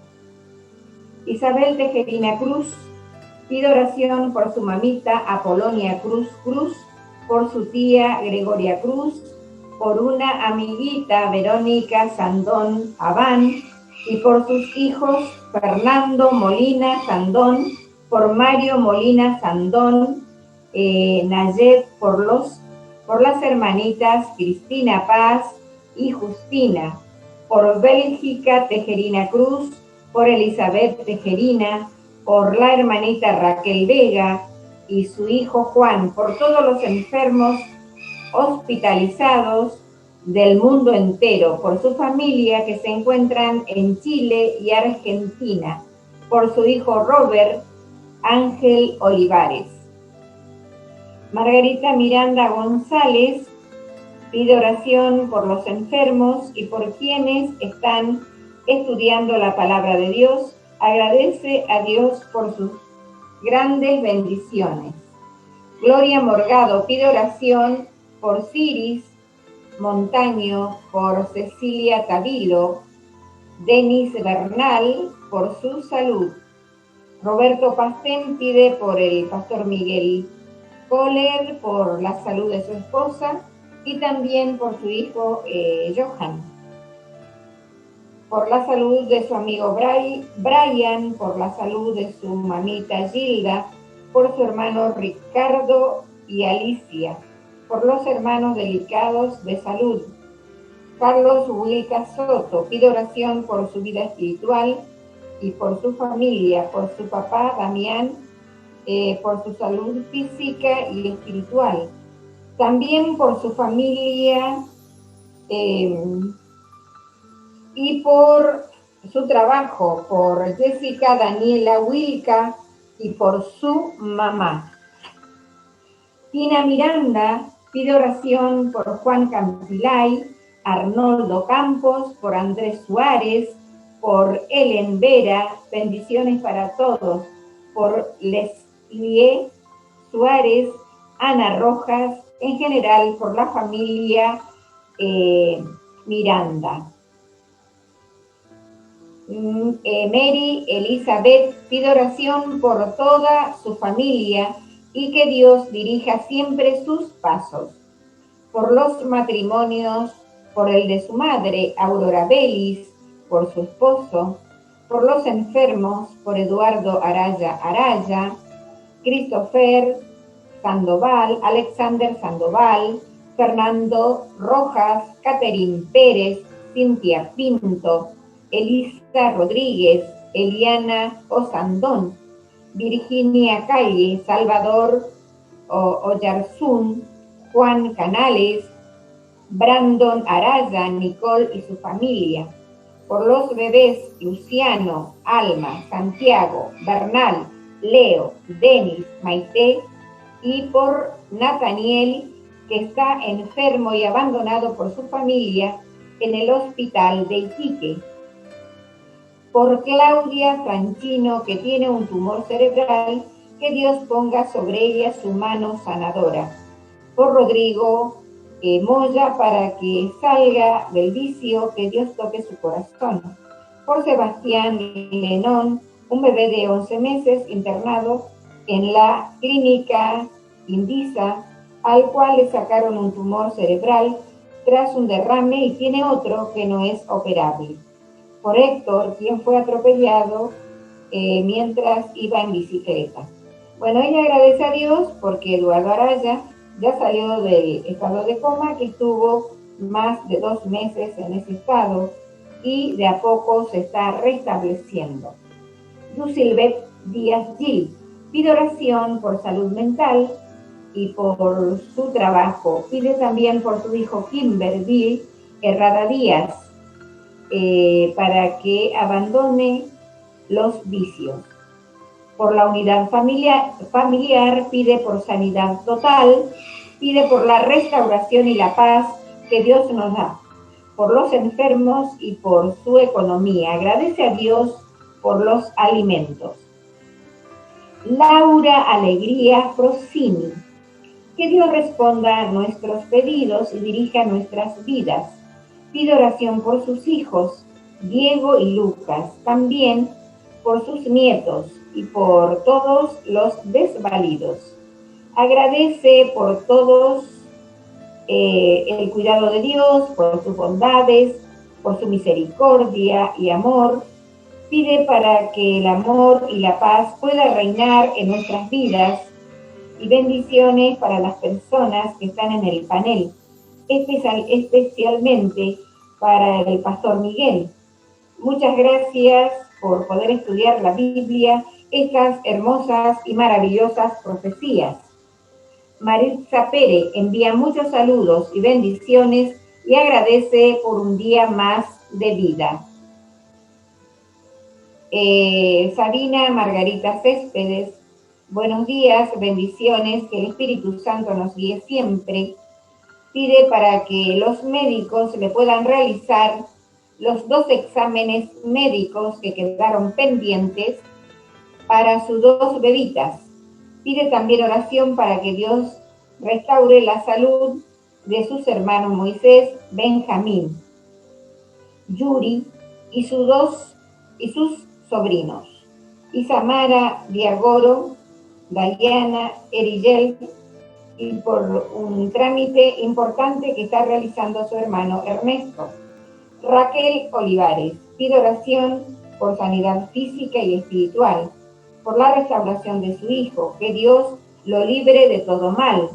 Isabel Tejerina Cruz pide oración por su mamita Apolonia Cruz, por su tía Gregoria Cruz, por una amiguita Verónica Sandón Abán y por sus hijos Fernando Molina Sandón, por Mario Molina Sandón, Nayet, por las hermanitas Cristina Paz y Justina, por Bélgica Tejerina Cruz, por Elizabeth Tejerina, por la hermanita Raquel Vega y su hijo Juan, por todos los enfermos hospitalizados del mundo entero, por su familia que se encuentran en Chile y Argentina, por su hijo Robert Ángel Olivares. Margarita Miranda González pide oración por los enfermos y por quienes están estudiando la palabra de Dios. Agradece a Dios por sus grandes bendiciones. Gloria Morgado pide oración por Ciris Montaño, por Cecilia Tabilo, Denis Bernal, por su salud. Roberto Pastén pide por el pastor Miguel Kohler, por la salud de su esposa y también por su hijo Johan. Por la salud de su amigo Brian, por la salud de su mamita Gilda, por su hermano Ricardo y Alicia, por los hermanos delicados de salud. Carlos Wilca Soto pide oración por su vida espiritual y por su familia, por su papá Damián, por su salud física y espiritual. También por su familia y por su trabajo, por Jessica Daniela Wilca, y por su mamá. Tina Miranda pide oración por Juan Campilay, Arnoldo Campos, por Andrés Suárez, por Ellen Vera, bendiciones para todos, por Leslie Suárez, Ana Rojas, en general por la familia Miranda. Mary Elizabeth pide oración por toda su familia y que Dios dirija siempre sus pasos. Por los matrimonios, por el de su madre, Aurora Belis, por su esposo, por los enfermos, por Eduardo Araya, Christopher Sandoval, Alexander Sandoval, Fernando Rojas, Catherine Pérez, Cintia Pinto, Elisa Rodríguez, Eliana Osandón, Virginia Calle, Salvador Oyarzún, Juan Canales, Brandon Araya, Nicole y su familia. Por los bebés Luciano, Alma, Santiago, Bernal, Leo, Denis, Maite, y por Nathaniel, que está enfermo y abandonado por su familia en el hospital de Iquique. Por Claudia Franchino, que tiene un tumor cerebral, que Dios ponga sobre ella su mano sanadora. Por Rodrigo Moya, para que salga del vicio, que Dios toque su corazón. Por Sebastián Lenón, un bebé de 11 meses internado en la clínica Indisa, al cual le sacaron un tumor cerebral tras un derrame y tiene otro que no es operable. Por Héctor, quien fue atropellado mientras iba en bicicleta. Bueno, ella agradece a Dios porque Eduardo Araya ya salió del estado de coma, que estuvo más de 2 meses en ese estado y de a poco se está restableciendo. Yusilbet Díaz Gil pide oración por salud mental y por su trabajo. Pide también por su hijo Kimberly Herrada Díaz, para que abandone los vicios. Por la unidad familiar, pide por sanidad total, pide por la restauración y la paz que Dios nos da, por los enfermos y por su economía. Agradece a Dios por los alimentos. Laura Alegría Frosini, que Dios responda a nuestros pedidos y dirija nuestras vidas. Pide oración por sus hijos, Diego y Lucas, también por sus nietos y por todos los desvalidos. Agradece por todos el cuidado de Dios, por sus bondades, por su misericordia y amor. Pide para que el amor y la paz pueda reinar en nuestras vidas y bendiciones para las personas que están en el panel, especialmente para el pastor Miguel. Muchas gracias por poder estudiar la Biblia, estas hermosas y maravillosas profecías. Maritza Pérez envía muchos saludos y bendiciones y agradece por un día más de vida. Sabina Margarita Céspedes, buenos días, bendiciones, que el Espíritu Santo nos guíe siempre. Pide para que los médicos le puedan realizar los 2 exámenes médicos que quedaron pendientes para sus 2 bebitas. Pide también oración para que Dios restaure la salud de sus hermanos Moisés, Benjamín, Yuri y sus sobrinos, Isamara Diagoro, Dayana Erigel, y por un trámite importante que está realizando su hermano Ernesto. Raquel Olivares pide oración por sanidad física y espiritual, por la restauración de su hijo, que Dios lo libre de todo mal.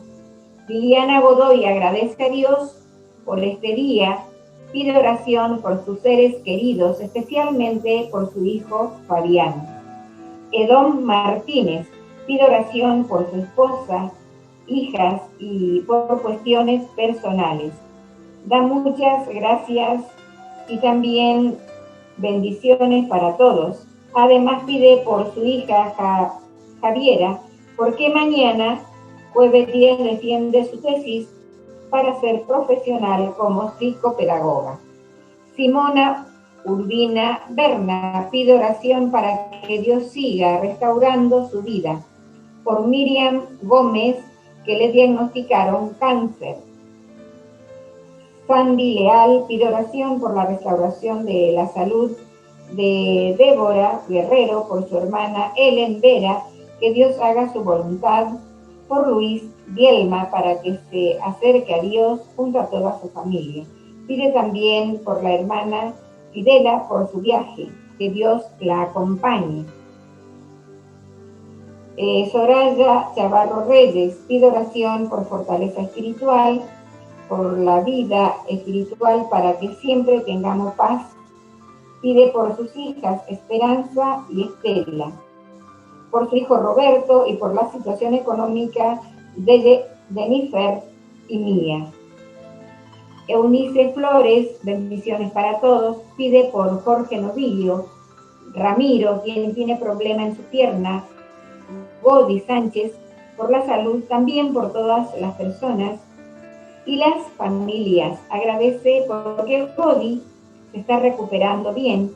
Liliana Godoy agradece a Dios por este día, pide oración por sus seres queridos, especialmente por su hijo Fabián. Edom Martínez pide oración por su esposa, hijas y por cuestiones personales. Da muchas gracias y también bendiciones para todos. Además pide por su hija Javiera, porque mañana, jueves 10, defiende su tesis para ser profesional como psicopedagoga. Simona Urbina Berna pide oración para que Dios siga restaurando su vida. Por Miriam Gómez, que le diagnosticaron cáncer. Sandy Leal pide oración por la restauración de la salud de Débora Guerrero, por su hermana Ellen Vera, que Dios haga su voluntad. Por Luis Bielma, para que se acerque a Dios junto a toda su familia. Pide también por la hermana Fidela, por su viaje, que Dios la acompañe. Soraya Chavarro Reyes pide oración por fortaleza espiritual, por la vida espiritual, para que siempre tengamos paz. Pide por sus hijas Esperanza y Estela, por su hijo Roberto y por la situación económica de Jennifer y Mía. Eunice Flores, bendiciones para todos, pide por Jorge Novillo, Ramiro, quien tiene problema en su pierna, Godi Sánchez, por la salud, también por todas las personas y las familias. Agradece porque Godi se está recuperando bien.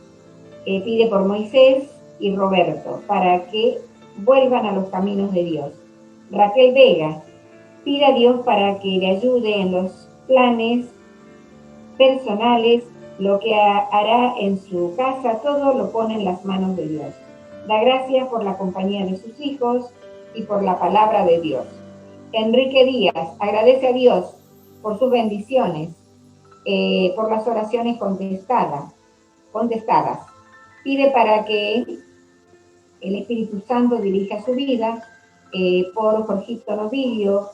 Pide por Moisés y Roberto, para que vuelvan a los caminos de Dios. Raquel Vega pide a Dios para que le ayude en los planes personales, lo que hará en su casa, todo lo pone en las manos de Dios. Da gracias por la compañía de sus hijos y por la palabra de Dios. Enrique Díaz agradece a Dios por sus bendiciones, por las oraciones contestadas. Pide para que el Espíritu Santo dirija su vida, por Jorgito Novillo,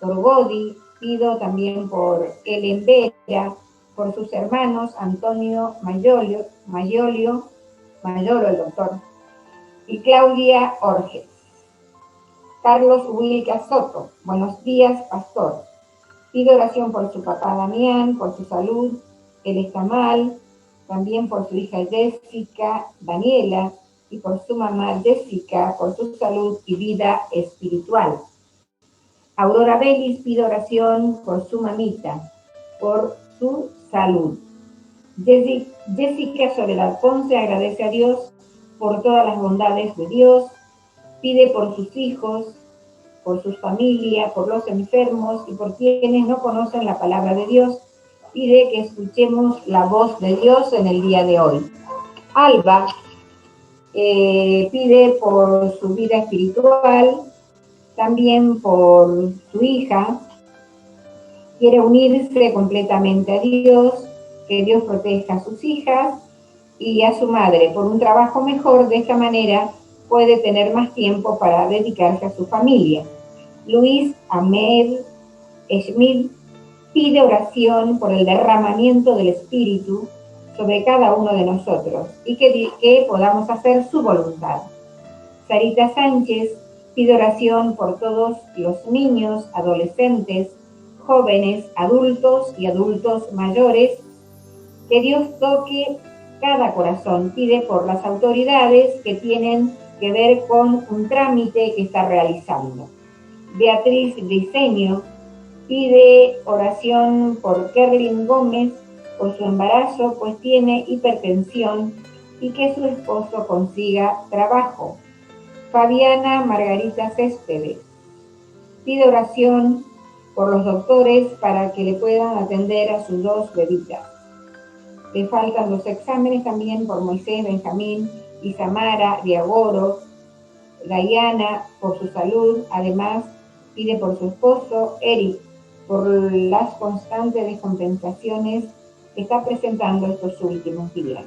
por Godi. Pido también por Ellen Vera, por sus hermanos Antonio Mayolo, el doctor, y Claudia Orges. Carlos Wilca Soto, buenos días, pastor. Pido oración por su papá Damián, por su salud, él está mal, también por su hija Jessica, Daniela, y por su mamá Jessica, por su salud y vida espiritual. Aurora Vélez pide oración por su mamita, por su salud. Jessica Soledad Ponce agradece a Dios por todas las bondades de Dios, pide por sus hijos, por sus familias, por los enfermos y por quienes no conocen la palabra de Dios. Pide que escuchemos la voz de Dios en el día de hoy. Alba pide por su vida espiritual, también por su hija. Quiere unirse completamente a Dios, que Dios proteja a sus hijas y a su madre por un trabajo mejor. De esta manera puede tener más tiempo para dedicarse a su familia. Luis Ahmed Schmidt pide oración por el derramamiento del Espíritu sobre cada uno de nosotros y que podamos hacer su voluntad. Sarita Sánchez pide oración por todos los niños, adolescentes, jóvenes, adultos y adultos mayores. Que Dios toque cada corazón. Pide por las autoridades que tienen que ver con un trámite que está realizando. Beatriz Briceño pide oración por Kerlin Gómez, por su embarazo, pues tiene hipertensión, y que su esposo consiga trabajo. Fabiana Margarita Céspedes pide oración por los doctores para que le puedan atender a sus 2 bebitas. Le faltan los exámenes también por Moisés, Benjamín, Isamara, Diagoro, Diana, por su salud. Además, pide por su esposo, Eric, por las constantes descompensaciones que está presentando estos últimos días.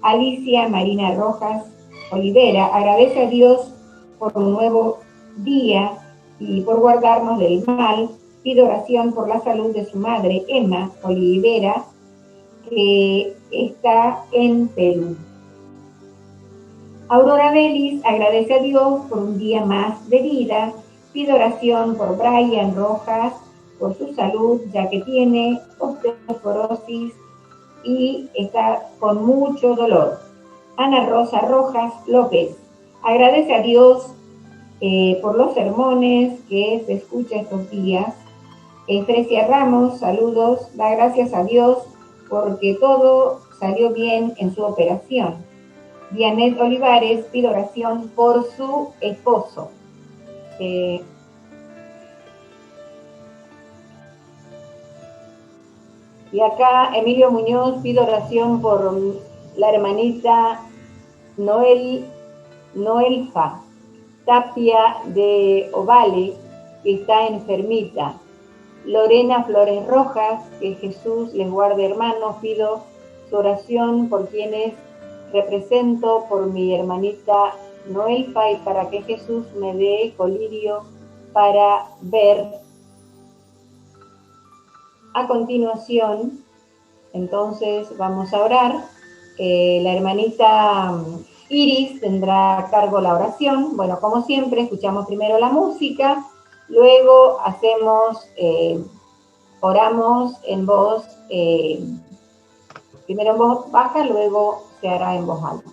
Alicia Marina Rojas Olivera agradece a Dios por un nuevo día y por guardarnos del mal. Pide oración por la salud de su madre, Emma Olivera, que está en Perú. Aurora Vélez agradece a Dios por un día más de vida. Pide oración por Brian Rojas, por su salud, ya que tiene osteoporosis y está con mucho dolor. Ana Rosa Rojas López agradece a Dios por los sermones que se escuchan estos días. Frecia Ramos, saludos, da gracias a Dios porque todo salió bien en su operación. Dianet Olivares pide oración por su esposo. Y acá Emilio Muñoz pide oración por la hermanita Noelfa Tapia de Ovale, que está enfermita. Lorena Flores Rojas, que Jesús les guarde, hermanos. Pido su oración por quienes represento, por mi hermanita Noelfa, y para que Jesús me dé colirio para ver. A continuación, entonces, vamos a orar. La hermanita Iris tendrá a cargo la oración. Bueno, como siempre, escuchamos primero la música, luego oramos en voz, primero en voz baja, luego se hará en voz alta.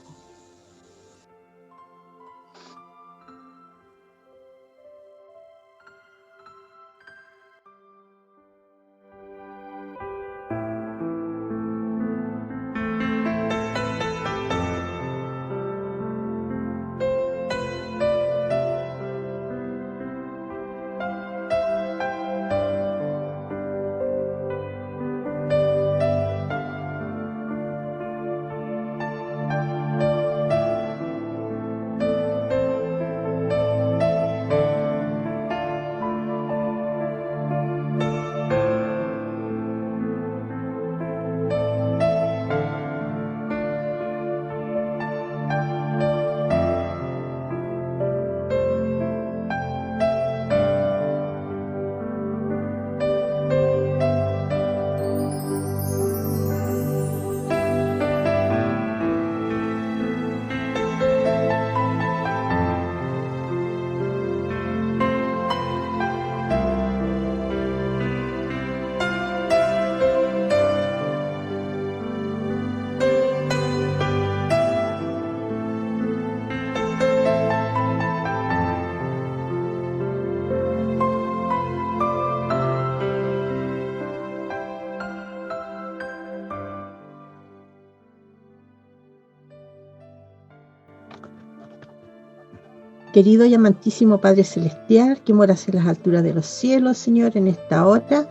Querido y amantísimo Padre Celestial, que moras en las alturas de los cielos, Señor, en esta hora,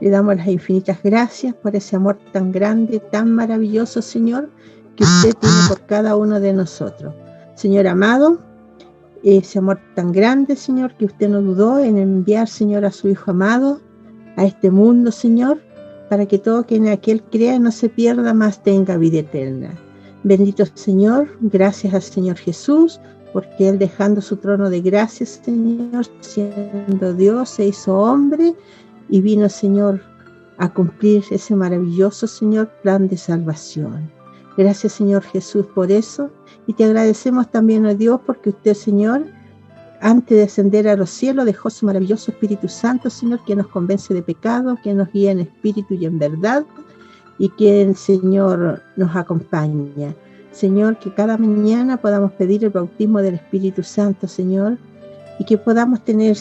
le damos las infinitas gracias por ese amor tan grande, tan maravilloso, Señor, que usted tiene por cada uno de nosotros. Señor amado, ese amor tan grande, Señor, que usted no dudó en enviar, Señor, a su Hijo amado a este mundo, Señor, para que todo quien en aquel crea no se pierda, más tenga vida eterna. Bendito Señor, gracias al Señor Jesús, porque Él, dejando su trono de gracia, Señor, siendo Dios, se hizo hombre y vino, Señor, a cumplir ese maravilloso, Señor, plan de salvación. Gracias, Señor Jesús, por eso. Y te agradecemos también, a Dios, porque usted, Señor, antes de ascender a los cielos, dejó su maravilloso Espíritu Santo, Señor, que nos convence de pecado, que nos guía en espíritu y en verdad, y que el Señor nos acompaña. Señor, que cada mañana podamos pedir el bautismo del Espíritu Santo, Señor, y que podamos tener,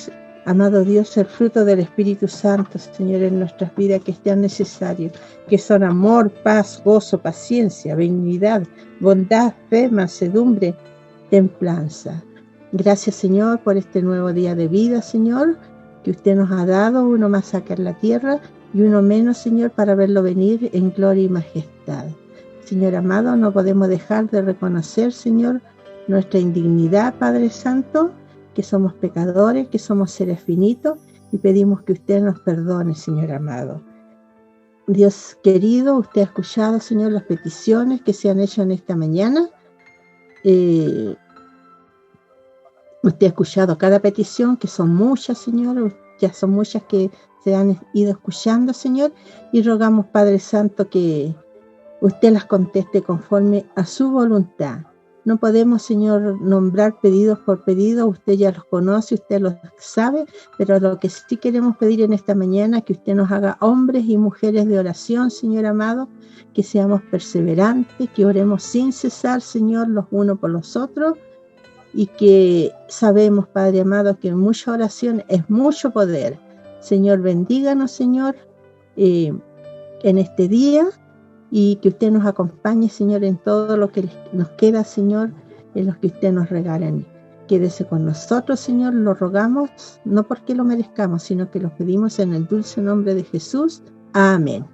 amado Dios, el fruto del Espíritu Santo, Señor, en nuestras vidas, que es tan necesario, que son amor, paz, gozo, paciencia, benignidad, bondad, fe, mansedumbre, templanza. Gracias, Señor, por este nuevo día de vida, Señor, que usted nos ha dado, uno más acá en la tierra y uno menos, Señor, para verlo venir en gloria y majestad. Señor amado, no podemos dejar de reconocer, Señor, nuestra indignidad, Padre Santo, que somos pecadores, que somos seres finitos, y pedimos que usted nos perdone, Señor amado. Dios querido, usted ha escuchado, Señor, las peticiones que se han hecho en esta mañana. Usted ha escuchado cada petición, que son muchas, Señor, ya son muchas que se han ido escuchando, Señor, y rogamos, Padre Santo, que usted las conteste conforme a su voluntad. No podemos, Señor, nombrar pedidos por pedido, usted ya los conoce, usted los sabe, pero lo que sí queremos pedir en esta mañana es que usted nos haga hombres y mujeres de oración, Señor amado, que seamos perseverantes, que oremos sin cesar, Señor, los unos por los otros, y que sabemos, Padre amado, que mucha oración es mucho poder. Señor, bendíganos, Señor, en este día, y que usted nos acompañe, Señor, en todo lo que nos queda, Señor, en lo que usted nos regale. Quédese con nosotros, Señor, lo rogamos, no porque lo merezcamos, sino que lo pedimos en el dulce nombre de Jesús. Amén.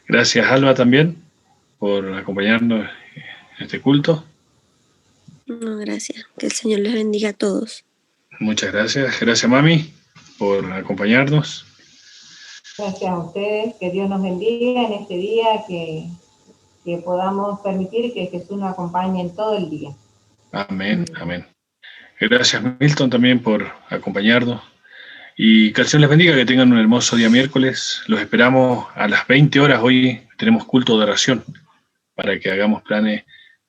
Gracias, Alba, también, por acompañarnos en este culto. No, gracias. Que el Señor les bendiga a todos. Muchas gracias. Gracias, Mami, por acompañarnos. Gracias a ustedes, que Dios nos bendiga en este día, que podamos permitir que Jesús nos acompañe en todo el día. Amén, amén. Gracias, Milton, también por acompañarnos. Y que el Señor les bendiga, que tengan un hermoso día miércoles. Los esperamos a las 20 horas. Hoy tenemos culto de oración para que hagamos planes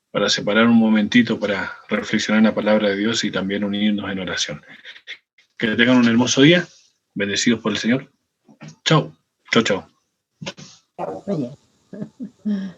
para separar un momentito para reflexionar en la palabra de Dios y también unirnos en oración. Que tengan un hermoso día. Bendecidos por el Señor. Chao. Chao, chao. Chao. Oye.